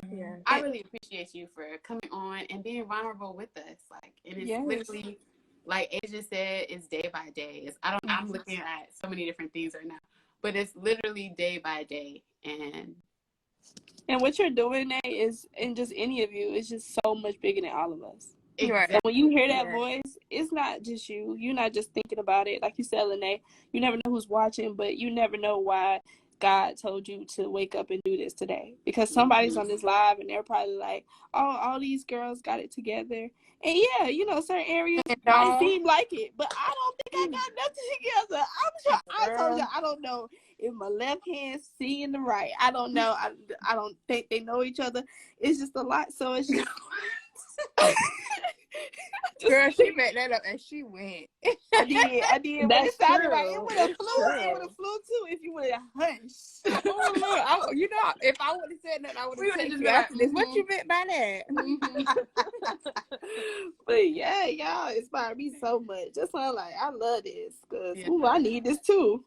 I really appreciate you for coming on and being vulnerable with us. Like, and it's literally, like Asia said, it's day by day. I'm looking at so many different things right now, but it's literally day by day. And what you're doing there is, and just any of you, is just so much bigger than all of us. exactly. And when you hear that voice, it's not just you. You're not just thinking about it. Like you said, Lene, you never know who's watching, but you never know why God told you to wake up and do this today. Because somebody's on this live and they're probably like, oh, all these girls got it together. And yeah, you know, certain areas might seem like it, but I don't think I got nothing together. I'm sure I told you, I don't know if my left hand seeing the right. I don't know. I don't think they know each other. It's just a lot. So it's just Girl, she made that up and she went. I did. That's but it sounded true. right. It would have flew. True. It would have flew too if you would have hushed. Oh, look, you know, if I would have said that, I would have said just you been after like, this. What you meant by that? But yeah, y'all inspire me so much. That's why I'm like, I love this because I need this too.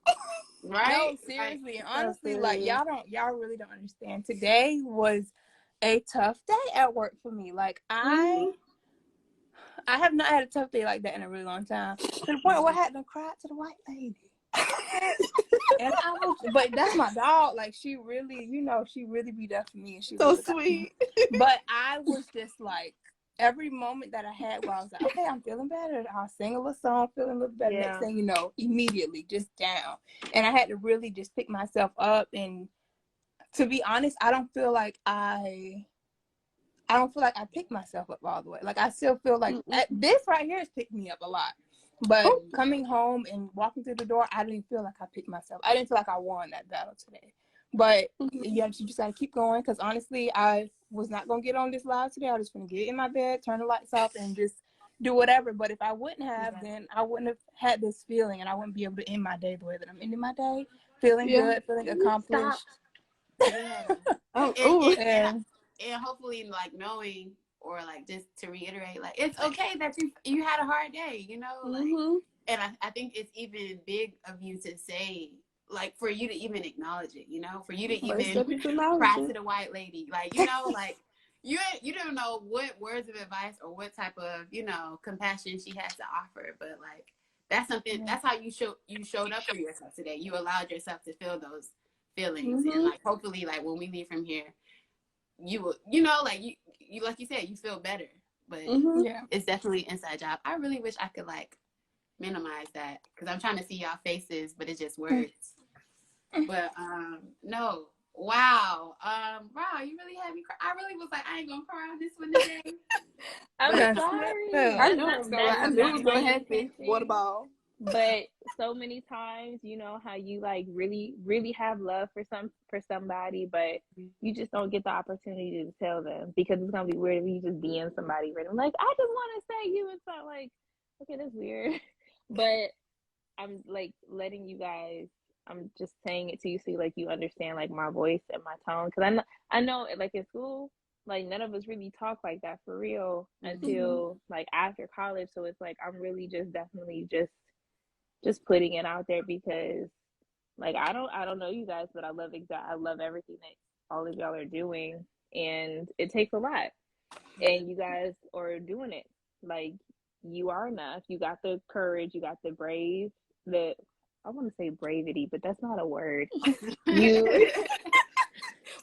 Right? No, seriously, and honestly, like y'all really don't understand. Today was a tough day at work for me. Like I have not had a tough day like that in a really long time. To the point where I had to cry to the white lady. And but that's my dog. Like she really, you know, she really be there for me, and she So really sweet. But I was just like, every moment that I had where I was like, okay, I'm feeling better, I'll sing a little song, feeling a little better. Next thing you know, immediately just down. And I had to really just pick myself up. And to be honest, I don't feel like I picked myself up all the way. Like I still feel like this right here has picked me up a lot. But coming home and walking through the door, I didn't feel like I picked myself. I didn't feel like I won that battle today. But yeah, you just gotta keep going, because honestly, I was not gonna get on this live today. I was just gonna get in my bed, turn the lights off, and just do whatever. But if I wouldn't have, then I wouldn't have had this feeling, and I wouldn't be able to end my day the way that I'm ending my day, feeling good, feeling accomplished. And hopefully, like, knowing or like just to reiterate, like it's okay that you had a hard day, you know, like, and I think it's even big of you to say, like, for you to even acknowledge it, you know, for you to even cry to the white lady, like, you know, like you don't know what words of advice or what type of, you know, compassion she has to offer, but like that's something, that's how you showed up for yourself today. You allowed yourself to feel those feelings, and like hopefully, like when we leave from here, you will, you know, like you like you said, you feel better. But it's definitely an inside job. I really wish I could like minimize that, because I'm trying to see y'all faces, but it's just words. But no, wow, you really had me cry. I really was like, I ain't gonna cry on this one today. I'm sorry. I know it's gonna. I knew it was gonna happen. What about? But so many times, you know how you like really, really have love for somebody, but you just don't get the opportunity to tell them, because it's gonna be weird if you just DM somebody random, like, I just want to say you, and so like, okay, that's weird. But I'm like letting you guys. I'm just saying it to you so like you understand like my voice and my tone, because I know like in school, like none of us really talk like that for real until like after college. So it's like I'm really just definitely just putting it out there, because like I don't know you guys, but I love everything that all of y'all are doing, and it takes a lot, and you guys are doing it. Like, you are enough. You got the courage, you got the I want to say bravity, but that's not a word. You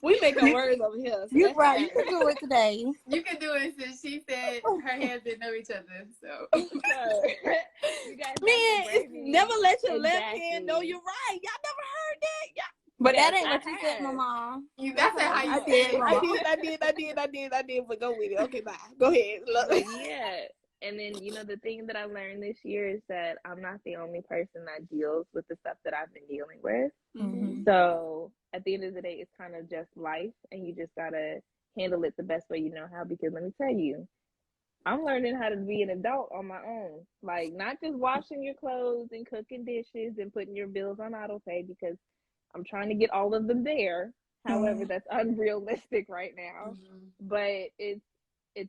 We making words over here. So You're right. You can do it today. You can do it, since she said her hands didn't know each other. So you guys never let your left hand know you're right. Y'all never heard that? But that ain't what you said, Mama. That's how you I said did. it. I did. But go with it. Okay, bye. Go ahead. But yeah. And then, you know, the thing that I learned this year is that I'm not the only person that deals with the stuff that I've been dealing with. So at the end of the day, it's kind of just life, and you just gotta handle it the best way you know how. Because let me tell you, I'm learning how to be an adult on my own. Like, not just washing your clothes and cooking dishes and putting your bills on auto pay, because I'm trying to get all of them there. However, that's unrealistic right now. But it's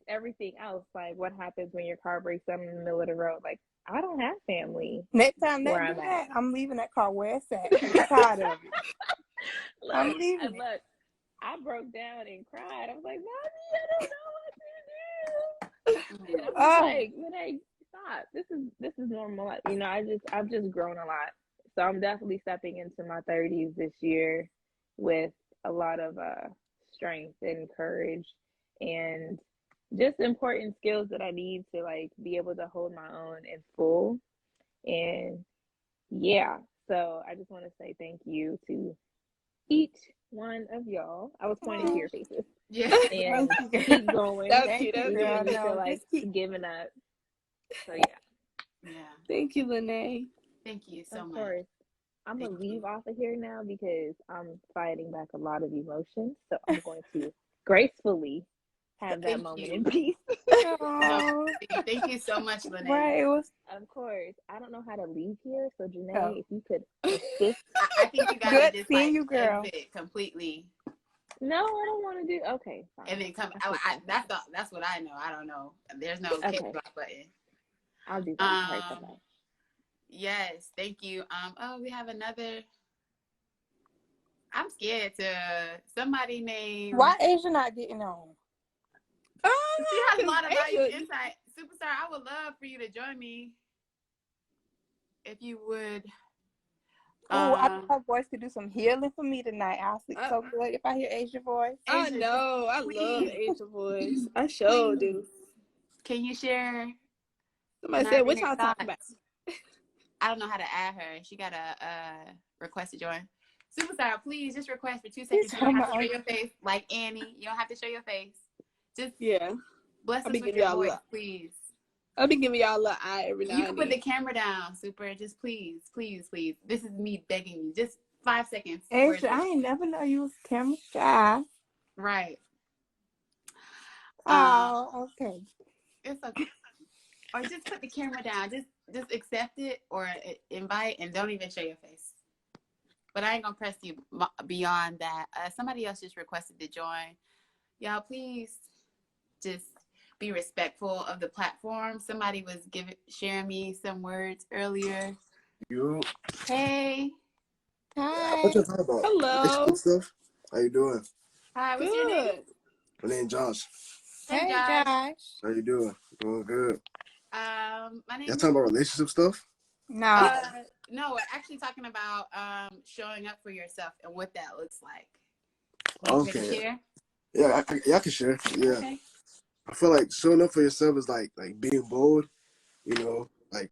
everything else. Like, what happens when your car breaks down in the middle of the road? Like, I don't have family. Next time they do that, I'm leaving that car where it's at. I'm tired of it. Look, I'm leaving. Look, I broke down and cried. I was like, Mommy, I don't know what to do. And I was like, Renee, stop. This is normal. You know, I've just grown a lot. So I'm definitely stepping into my 30s this year with a lot of strength and courage, and just important skills that I need to like be able to hold my own in full. And yeah, so I just want to say thank you to each one of y'all. I was pointing to your faces. Yeah. And keep going. Thank you, Even girl. when you feel No, like just giving up. So yeah. Thank you, Lene. Thank you so much. Of course. I'm going to leave off of here now because I'm fighting back a lot of emotions. So I'm going to gracefully have that moment in peace. No, thank you so much, Lene. Right, of course. I don't know how to leave here. So, Janae, if you could assist. I think you got to just like you, girl. exit completely. No, I don't want to do. Okay, fine. And then come. That's what I know. I don't know. There's no kick block button. I'll do that. Yes, thank you. Oh, we have another. I'm scared to somebody named. Why Asia not getting on? She has a lot of valuable insight. Superstar, I would love for you to join me. If you would. Oh, I think her voice could do some healing for me tonight. I'll sleep so good if I hear Asia's voice. I know. I love Asia's voice. I sure do. Can you share? Somebody said, what y'all talking about? I don't know how to add her. She got a request to join. Superstar, please just request for 2 seconds. You don't have to show your face like Annie. You don't have to show your face. Just bless us with your voice, please. I'll be giving y'all a little eye every now and then. You can put the camera down, Super. Just please, please, please. This is me begging you. Just 5 seconds. Asia, I ain't never know you was camera shy. Right. Oh, okay. It's okay. Or just put the camera down. Just accept it or invite and don't even show your face. But I ain't gonna press you beyond that. Somebody else just requested to join. Y'all, please just be respectful of the platform. Somebody was sharing me some words earlier. You. Hey. What Hi. you talking about? Relationship Hello. stuff? How you doing? Hi, what's your name? Good. My name Josh. Hey, Hey, Josh. Josh. How you doing? Doing good. My Y'all name is talking about relationship stuff? No. no, we're actually talking about showing up for yourself and what that looks like. You ready to Okay. share? Yeah, I can share. Yeah. Okay. I feel like showing up for yourself is like being bold, like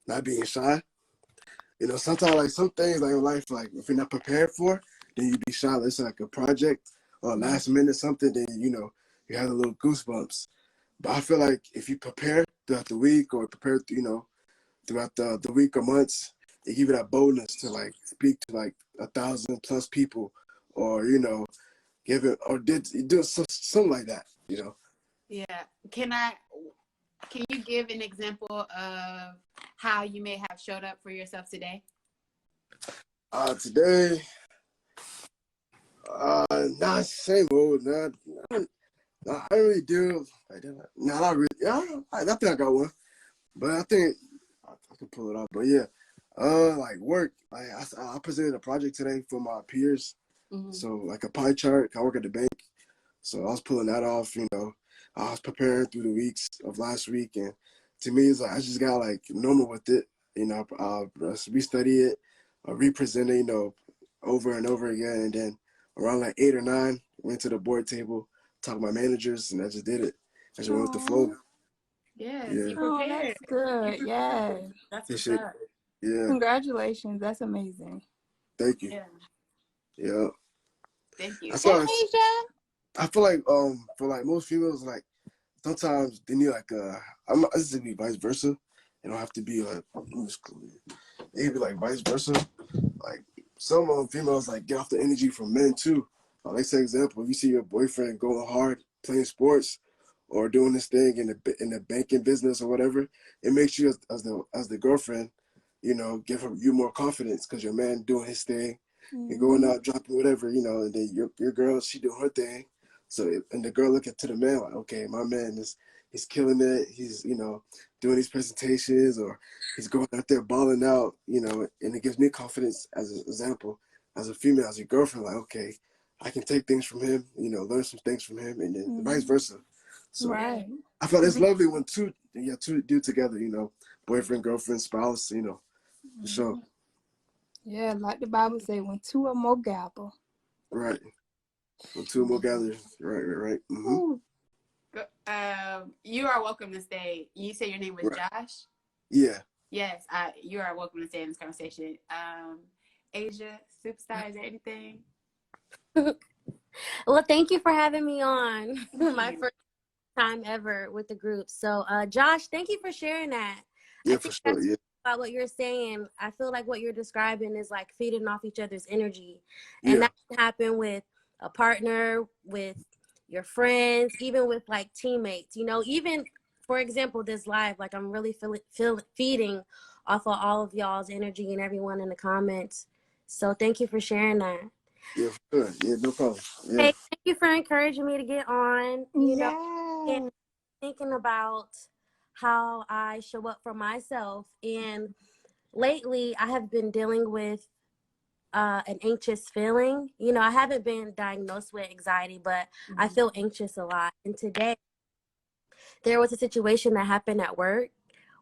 not being shy. Sometimes like some things like in life, like if you're not prepared for, then you be shy. Let's say like a project or a last minute something, then you have a little goosebumps. But I feel like if you prepare throughout the week or prepare, throughout the week or months, it give you that boldness to like speak to like 1,000+ people, or give it or did do something like that. Yeah. Can you give an example of how you may have showed up for yourself today? Today, not same old, not. I don't really do like that. No, not really. Yeah, I think I got one, but I think I can pull it off. But yeah, like work. Like I presented a project today for my peers. Mm-hmm. So like a pie chart. I work at the bank, so I was pulling that off. I was preparing through the weeks of last week, and to me, it's like I just got like normal with it. Restudy it, represent it, over and over again, and then around like 8 or 9, went to the board table, talked to my managers, and I just did it. I just went with the flow. Yes, Yeah. you Oh, prepared. that's good. Yes. That's what's Appreciate up. it. Yeah. Congratulations. That's amazing. Thank you. Yeah. Yeah. Thank you. I Hey, saw. Asia. I feel like for like most females, like sometimes they need like this is be vice versa. It don't have to be like it could be like vice versa. Like some females like get off the energy from men too. Like say example, if you see your boyfriend going hard playing sports or doing this thing in the banking business or whatever, it makes you as the girlfriend, give you more confidence because your man doing his thing, you're going out dropping whatever, and then your girl, she doing her thing. So and the girl looking to the man like, okay, my man he's killing it. He's doing these presentations, or he's going out there balling out, and it gives me confidence as an example, as a female, as a girlfriend, like, okay, I can take things from him, learn some things from him, and then vice versa. So Right. I felt it's lovely when two do together, boyfriend, girlfriend, spouse, for sure. Yeah, like the Bible say, when two or more gather. Right. When two or more gather, right. Mm-hmm. You are welcome to stay. You say your name was Right. Josh? Yeah. Yes, you are welcome to stay in this conversation. Asia, superstar, is there anything? Well, thank you for having me on. Thank My you. first time ever with the group. So, Josh, thank you for sharing that. Yeah, I for think sure. that's Yeah. about what you're saying. I feel like what you're describing is like feeding off each other's energy. And Yeah. that can happen with a partner, with your friends, even with like teammates, even for example, this live, like I'm really feeding off of all of y'all's energy and everyone in the comments. So thank you for sharing that. Yeah, for sure. Yeah, no problem. Yeah. Hey, thank you for encouraging me to get on, and Yeah. thinking about how I show up for myself. And lately, I have been dealing with an anxious feeling. I haven't been diagnosed with anxiety, but I feel anxious a lot. And today, there was a situation that happened at work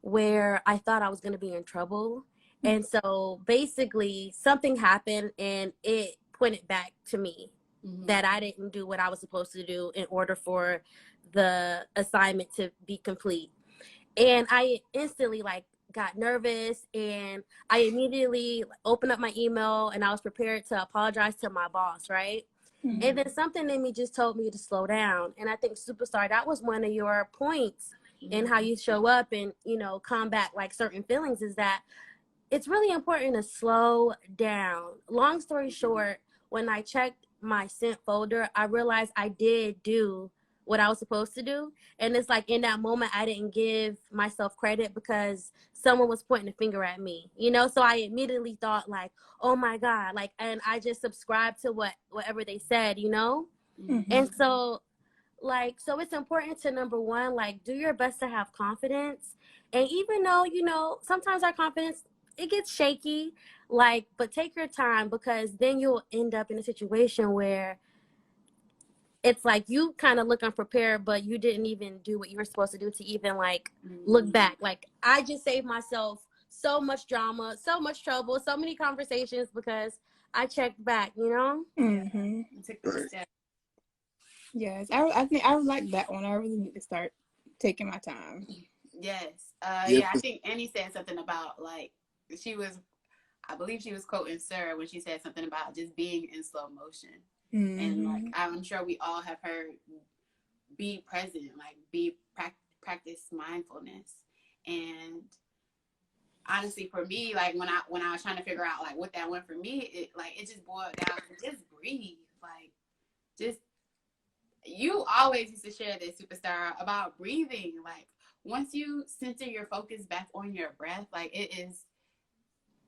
where I thought I was going to be in trouble. And so basically, something happened and it pointed back to me that I didn't do what I was supposed to do in order for the assignment to be complete. And I instantly got nervous, and I immediately opened up my email and I was prepared to apologize to my boss, right? And then something in me just told me to slow down. And I think, Superstar, that was one of your points in how you show up and, combat like certain feelings, is that it's really important to slow down. Long story short, when I checked my sent folder, I realized I did do what I was supposed to do. And it's like in that moment, I didn't give myself credit because someone was pointing a finger at me, So I immediately thought like, oh my God, and I just subscribed to whatever they said, And so Like, so it's important to, number one, like, do your best to have confidence. And even though, you know, sometimes our confidence, it gets shaky, like, but take your time, because then you'll end up in a situation where it's like you kind of look unprepared, but you didn't even do what you were supposed to do to even like look back. Like, I just saved myself so much drama, so much trouble, so many conversations because I checked back, you know? Mm-hmm. You took the step. Yes, I think I like that one. I really need to start taking my time. Yes. Yep. Yeah, I think Annie said something about like I believe she was quoting Sarah when she said something about just being in slow motion. Mm-hmm. And like I'm sure we all have heard be present, like practice mindfulness. And honestly, for me, like when I was trying to figure out like what that went for me, it just boiled down to just breathe. Like, just, you always used to share this, Superstar, about breathing. Like, once you center your focus back on your breath, like, it is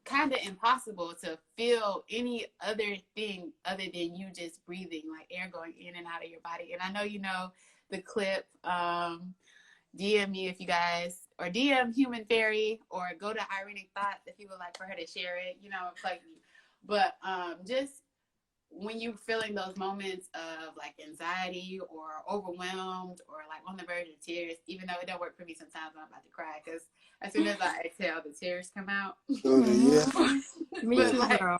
kind of impossible to feel any other thing other than you just breathing, like air going in and out of your body. And I know you know the clip. DM me if you guys, or DM Human Fairy, or go to Ironic Thoughts if you would like for her to share it. You know, like, but just when you're feeling those moments of like anxiety or overwhelmed or like on the verge of tears, even though it don't work for me sometimes when I'm about to cry, because as soon as I exhale, the tears come out. Okay, yeah. Me but too, like, girl.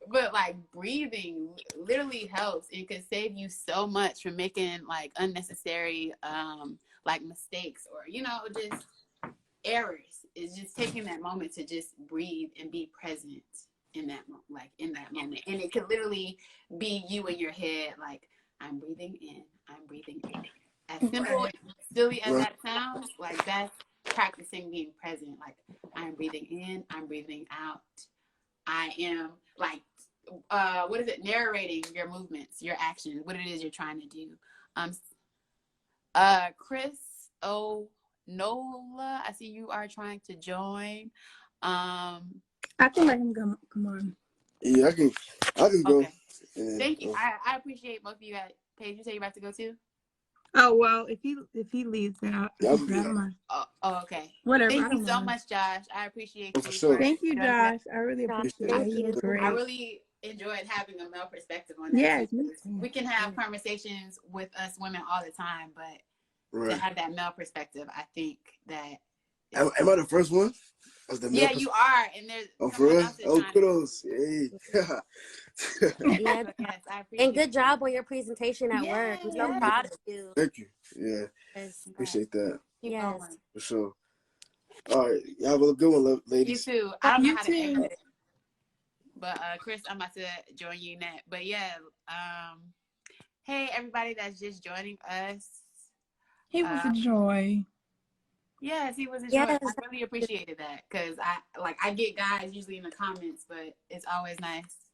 but like breathing literally helps. It could save you so much from making like unnecessary like mistakes, or you know, just errors. It's just taking that moment to just breathe and be present in that moment. And it could literally be you in your head, like, I'm breathing in, I'm breathing out. As simple and silly as that sounds, like, that's practicing being present. Like, I'm breathing in, I'm breathing out. I am, like, what is it? Narrating your movements, your actions, what it is you're trying to do. Chris Nola, I see you are trying to join. I think I can come on. Yeah, I can go. Okay. Thank you. I appreciate both of you guys. Paige, you say you're about to go too? Oh well, if he leaves, then I don't mind. Oh, okay. Whatever. Thank I you don't so mind. much, Josh. I appreciate Oh, you for sure. Thank you, joining us. Josh. I really appreciate Thank it. You you. were great. I really enjoyed having a male perspective on that Yes, too. me Because too. we can have conversations with us women all the time, but to have that male perspective, I think that. Am I the first one? Yeah, you are, and there's for someone real? else is Oh, trying kudos. Hey. Yeah. to. Yes, I appreciate And good job on your presentation at work. I'm so Yes. proud of you. Thank you. Yeah, Yes. appreciate that. Keep Yes. going. For sure. All right. Y'all have a good one, You ladies. too. I don't know You how to too. exit, but Chris, I'm about to join you next. But yeah, hey everybody that's just joining us. He was a joy. Yes, he was a joy. Yes. I really appreciated that, because I get guys usually in the comments, but it's always nice.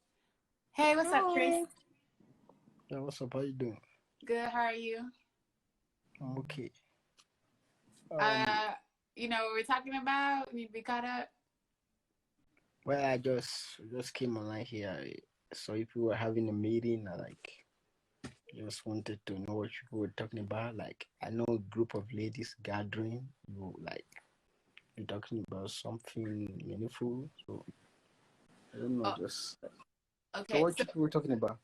Hey, what's up, Chris? Yeah, what's up? How you doing? Good. How are you? I'm okay. You know what we're talking about? Need to be caught up. Well, I just came online here. I saw if you were having a meeting. I just wanted to know what you were talking about. Like, I know a group of ladies gathering. You're talking about something meaningful. So I don't know. Oh, So okay. what you were talking about?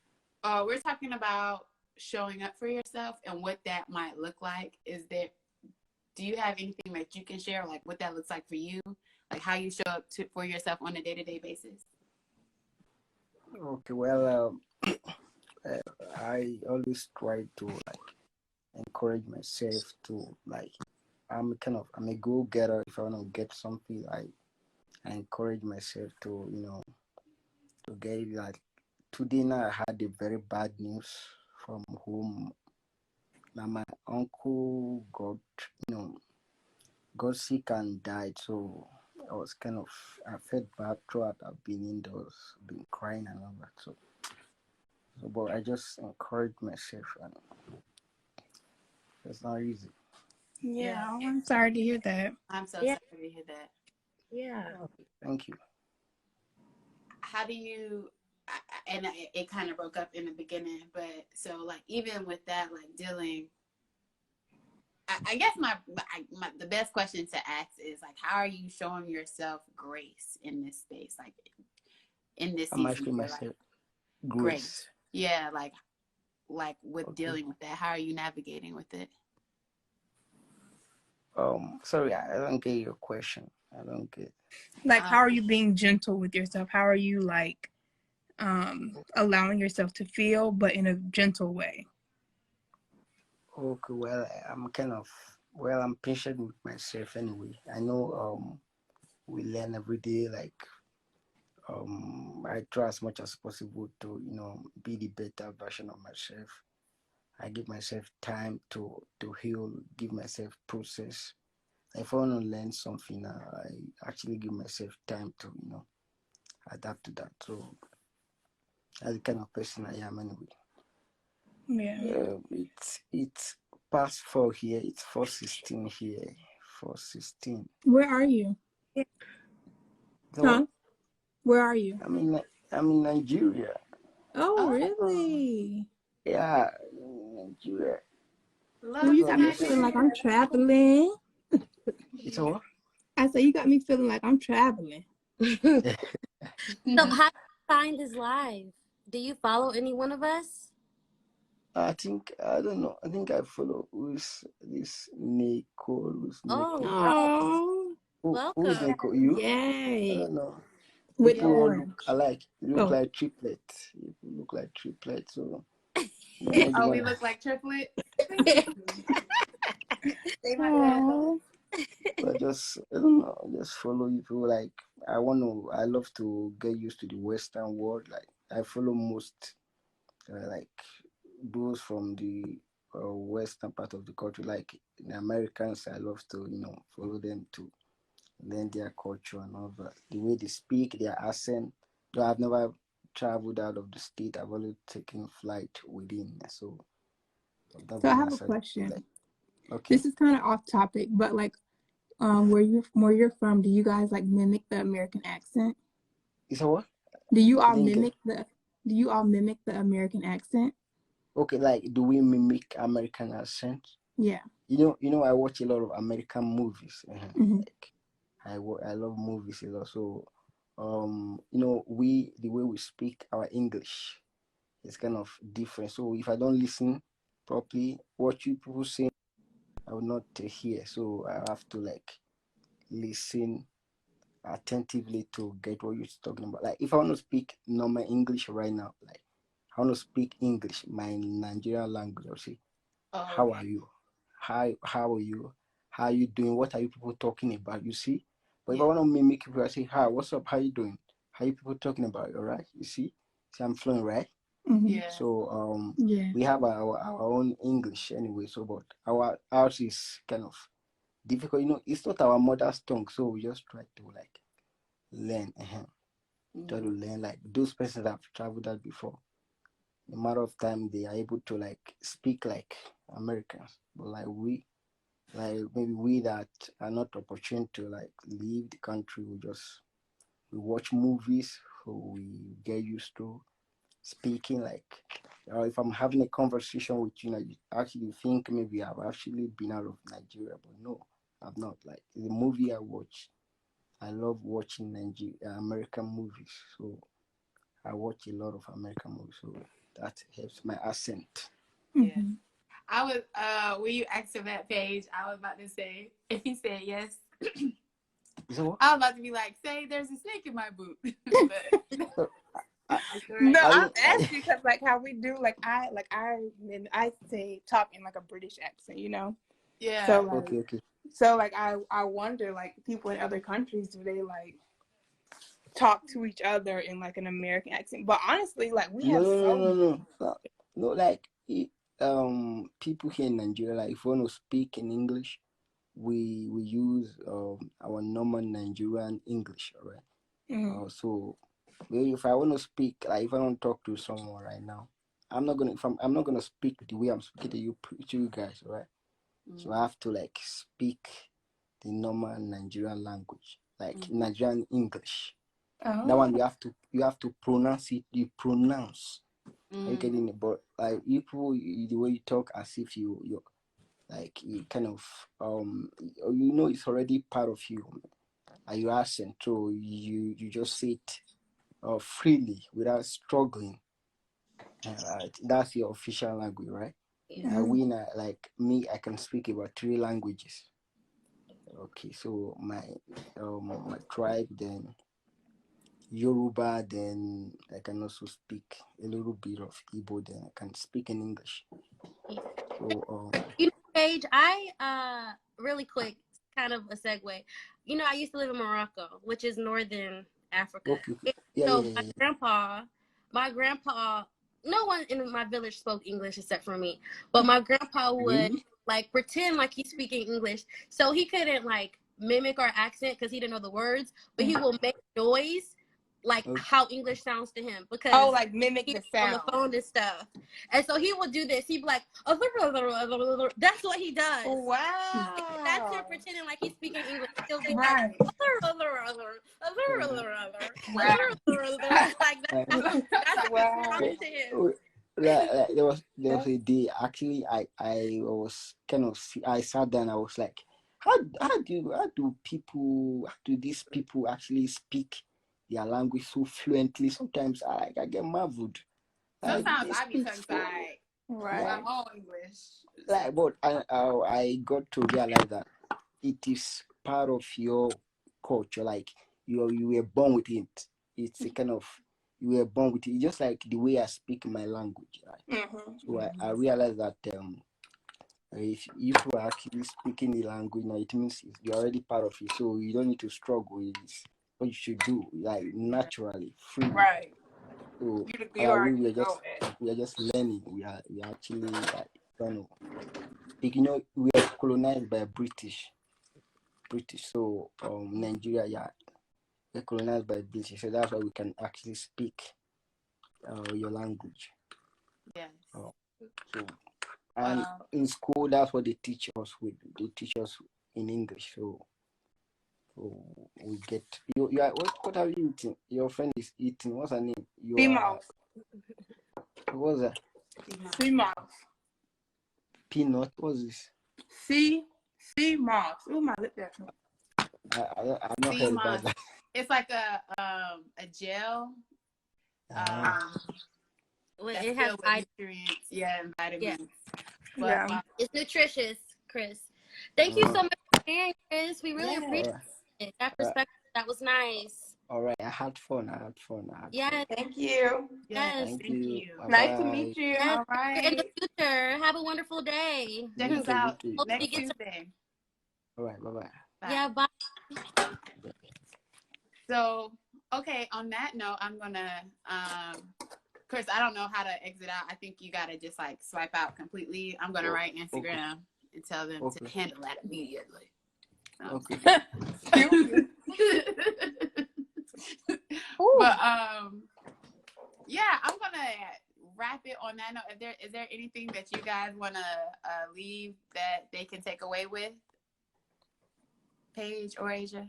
We're talking about showing up for yourself and what that might look like. Do you have anything that you can share, like what that looks like for you, like how you show up for yourself on a day-to-day basis? Okay. Well, I always try to encourage myself to I'm a go-getter. If I want to get something, I encourage myself to to get it. Like today now, I had a very bad news from home. Now my uncle got sick and died. So I felt bad throughout. I've been indoors, been crying and all that. But I just encourage myself, and it's not easy. Yeah, I'm sorry to hear that. I'm so Yeah. sorry to hear that. Yeah. Okay, thank you. How do you, and it kind of broke up in the beginning, but so like even with that, like dealing I guess the best question to ask is like, how are you showing yourself grace in this space, like in this I'm season asking of your life? myself Grace, grace. yeah, like with Okay. dealing with that. How are you navigating with it? Sorry, I don't get your question. I don't get. Like, how are Um, you being gentle with yourself? How are you like allowing yourself to feel, but in a gentle way? Okay, well, I'm kind of I'm patient with myself anyway. I know we learn every day. Like I try as much as possible to be the better version of myself. I give myself time to heal, give myself process. If I want to learn something, I actually give myself time to adapt to that. So that's the kind of person I am anyway. Yeah. It's past 4 here. It's 4:16 here. 4:16. Where are you? So Huh? Where are you? I'm in Nigeria. Oh, oh, really? Yeah, in Nigeria. Well, love you So to got me have just you feeling like I'm here. traveling. it's all. I say you got me feeling like I'm traveling. So how do you find this live? Do you follow any one of us? I think I don't know. I think I follow who's this Nico. Who's Oh, Nico? yes. Oh, Who is Welcome. Nico? You? I yay. don't know. With People the all Yeah. look orange. alike. You look Oh. like triplets. You look like triplets. So you're not the Oh, we one. look like triplets. They might have. Oh. But just I don't know. Just follow people. Like I want to. I love to get used to the Western world. Like I follow most like those from the western part of the country. Like the Americans, I love to follow them to learn their culture and all that. The way they speak, their accent. Though I've never traveled out of the state, I've only taken flight within. So that So I way, have a as I feel question. like okay. This is kind of off topic, but like, where you're from, do you guys like mimic the American accent? Is that what? Do you I all didn't get. mimic the Do you all mimic the American accent? Okay, like do we mimic American accent? Yeah. I watch a lot of American movies. Hmm. Like I love movies a lot. So, the way we speak our English is kind of different. So if I don't listen properly, what you people say, I will not hear. So I have to like listen attentively to get what you're talking about. Like if I want to speak normal English right now, like I want to speak English, my Nigerian language, I'll say, Oh, how are okay. you? How are you? How are you doing? What are you people talking about? You see? But if I Yeah. want to mimic people, I say, hi, what's up? How you doing? How you people talking about? All right? You see? See, I'm fluent, right? Hmm. Yeah. So Yeah. we have our own English anyway. So but our ours is kind of difficult. It's not our mother's tongue, so we just try to like learn. Try to Mhm. learn like those persons that have traveled out before. In a matter of time, they are able to like speak like Americans, but like maybe we that are not opportune to like leave the country, we watch movies, so we get used to speaking like if I'm having a conversation with you, you actually think maybe I've actually been out of Nigeria, but no, I've not. Like the movie I watch, I love watching American movies, so I watch a lot of American movies, so that helps my accent. Yeah. Hmm. I was when you asked him that page, I was about to say if he said yes, So I was about to be like, say there's a snake in my boot. But so I, it's all No, right. I I'm don't. asking because like how we do, I say talk in like a British accent, you know. So Yeah. like Okay, okay. I wonder like people in other countries, do they like talk to each other in like an American accent? But honestly, like we No, have no, no, so no, many. no, no. No, like people here in Nigeria, like if we want to speak in English, we use our normal Nigerian English, all right? Mm-hmm. So if I want to speak, like if I want to talk to someone right now, I'm not gonna speak the way I'm speaking to you guys, all right? So Mm-hmm. I have to like speak the normal Nigerian language, like Mm-hmm. Nigerian English. That Oh. one you have to pronounce it. You pronounce. Are you Mm-hmm. getting it? But like the way you talk as if you like you kind of it's already part of you. Your accent, so you just say it freely without struggling. That's your official language, right? Like me, I can speak about 3 languages. Okay, so my tribe, then Yoruba, then I can also speak a little bit of Igbo, then I can speak in English. So You know, Paige, I really quick, kind of a segue. You know, I used to live in Morocco, which is northern Africa. okay, And yeah, so yeah, yeah, yeah. my grandpa, no one in my village spoke English except for me, but my grandpa would Really? like pretend like he's speaking English, so he couldn't like mimic our accent because he didn't know the words, but he will make noise like Okay. how English sounds to him because Oh, like mimic he's the on the sound. phone and stuff. And so he would do this. He'd be like, that's what he does. Wow. That's him pretending like he's speaking English. He'll be Right. like that's Wow. responding to him. Like, there was a day actually I was kind of I sat down. I was like, how do these people actually speak their language so fluently? Sometimes I get marveled. Like Sometimes they I be speak tongue so tied with Right. my own English. like, but I got to realize that it is part of your culture. Like you were born with it. It's a kind of you were born with it. Just like the way I speak my language. Right? So I realized that if you are actually speaking the language now, it means you're already part of it. So you don't need to struggle. It's what you should do, like naturally, freely. Right. So You already we know it. are just learning. We actually like don't know. Like, you know, we are colonized by British. So Nigeria, yeah, we're colonized by British. So that's why we can actually speak your language. Yes. So and in school, that's what they teach us with. They teach us in English. So we get you. Are, what are you eating? Your friend is eating. What's her name? You are. Females. What's that? Females. Peanut. What's this? Moss. Ooh, my lip there. I've not heard about that. It's like a gel. It has nutrients, and vitamins. Yeah. But It's nutritious, Chris. Thank you so much for sharing, Chris. We really appreciate it. That perspective, that was nice. All right, I had fun. Yeah. Thank you. Yes. Thank you. Nice to meet you. Yes. All right. In the future, have a wonderful day. check us out You next Tuesday. All right, bye. Yeah, bye. So, okay, on that note, I'm gonna Chris, I don't know how to exit out. I think you gotta just like swipe out completely. I'm gonna write Instagram and tell them to handle that immediately. Okay. But yeah, I'm gonna wrap it on that note. Is there anything that you guys wanna leave that they can take away with? Paige or Asia?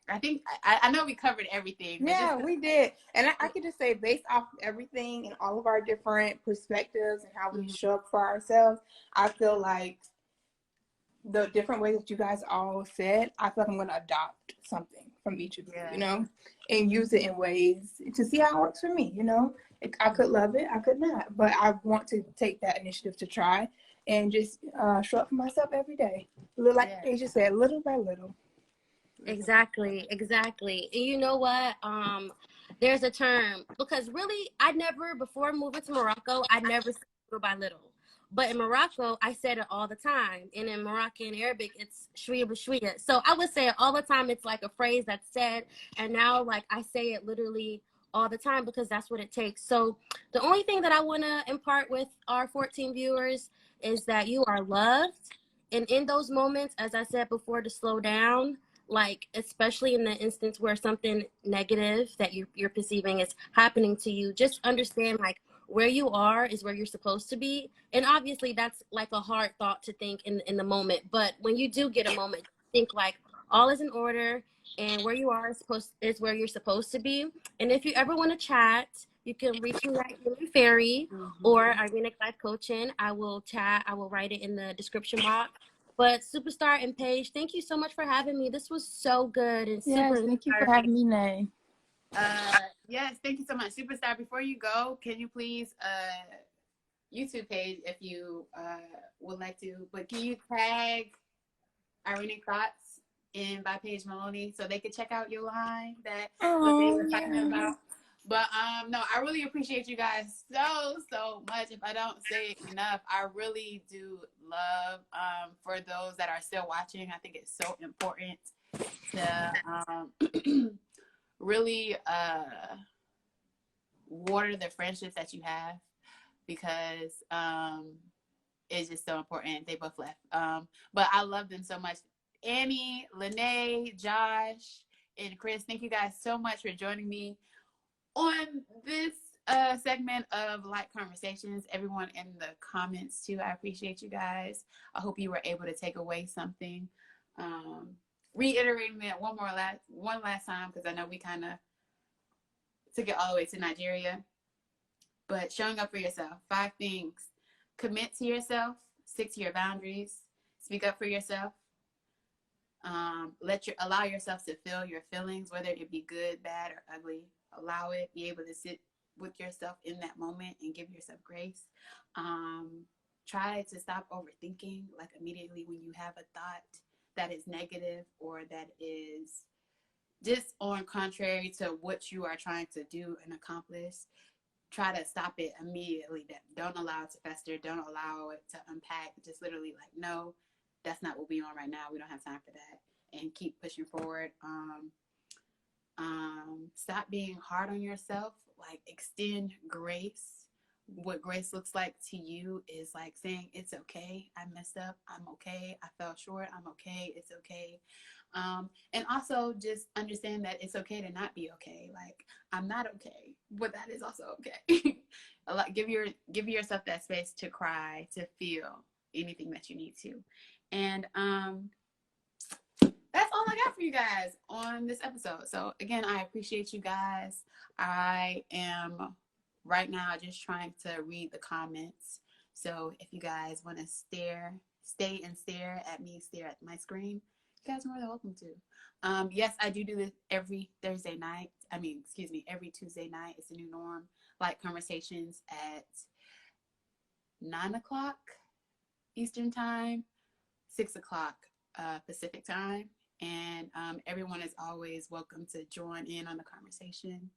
I think I know we covered everything. Yeah, we did. And I could just say, based off everything and all of our different perspectives and how we show up for ourselves, I feel like the different ways that you guys all said, I feel like I'm going to adopt something from each of you, you know, and use it in ways to see how it works for me, you know. I could love it, I could not, but I want to take that initiative to try and just show up for myself every day. Like Asia said, little by little. Exactly. And you know what? There's a term, because really, before moving to Morocco, I never said little by little. But in Morocco, I said it all the time. And in Moroccan Arabic, it's shwiya b'shwiya. So I would say it all the time. It's like a phrase that's said. And now, like, I say it literally all the time because that's what it takes. So the only thing that I want to impart with our 14 viewers is that you are loved. And in those moments, as I said before, to slow down, like, especially in the instance where something negative that you're perceiving is happening to you, just understand, like, where you are is where you're supposed to be. And obviously that's like a hard thought to think in the moment, but when you do get a moment, think like all is in order and where you are is where you're supposed to be. And if you ever want to chat, You can reach me at Human Fairy or Irenic Life Coaching. I will write it in the description box. But Superstar and Paige, thank you so much for having me. This was so good and super Yes, thank you for inspiring. having me, Nay. Yes, thank you so much. Superstar, before you go, can you please YouTube page if you would like to, but can you tag Irenic Thoughts in by Paige Maloney so they could check out your line that Lizzie was talking about? But no, I really appreciate you guys so much. If I don't say it enough, I really do love for those that are still watching. I think it's so important to really water the friendships that you have, because it's just so important. They both left. But I love them so much. Annie, Lene, Josh, and Chris, thank you guys so much for joining me on this segment of Light Conversations. Everyone in the comments too, I appreciate you guys. I hope you were able to take away something. Reiterating that one last time, because I know we kind of took it all the way to Nigeria. But showing up for yourself, 5 things. Commit to yourself, stick to your boundaries, speak up for yourself. Allow yourself to feel your feelings, whether it be good, bad, or ugly. Allow it. Be able to sit with yourself in that moment and give yourself grace. Try to stop overthinking, like immediately when you have a thought that is negative or that is just on contrary to what you are trying to do and accomplish. Try to stop it immediately. Don't allow it to fester. Don't allow it to unpack. Just literally like, no, that's not what we're on right now. We don't have time for that. And keep pushing forward. Stop being hard on yourself. Like, extend grace. What grace looks like to you is like saying, it's okay. I messed up. I'm okay. I fell short. I'm okay. It's okay. And also just understand that it's okay to not be okay. Like, I'm not okay, but that is also okay. Give yourself that space to cry, to feel anything that you need to. And that's all I got for you guys on this episode. So again, I appreciate you guys. I am right now just trying to read the comments. So if you guys want to stay and stare at me, stare at my screen, you guys are more than welcome to. Yes, I do this every Thursday night. Every Tuesday night. It's a new norm. Light Conversations at 9 o'clock Eastern Time, 6 o'clock Pacific Time. And everyone is always welcome to join in on the conversation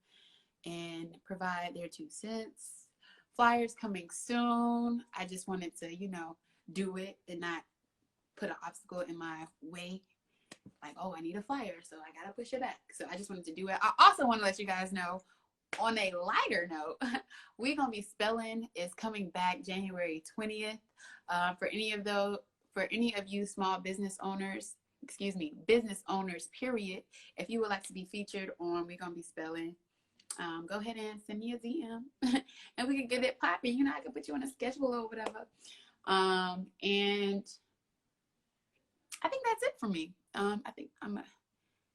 and provide their 2 cents. Flyers coming soon. I just wanted to, do it and not put an obstacle in my way. Like, oh, I need a flyer, so I gotta push it back. So I just wanted to do it. I also want to let you guys know, on a lighter note, we're gonna be spelling is coming back January 20th. For any of you small business owners, period, if you would like to be featured on We're Gonna Be Spelling, go ahead and send me a DM and we can get it popping. I can put you on a schedule or whatever. And I think that's it for me.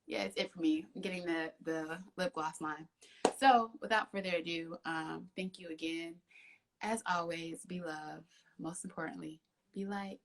It's it for me. I'm getting the lip gloss line. So without further ado, thank you again. As always, be love. Most importantly, be light.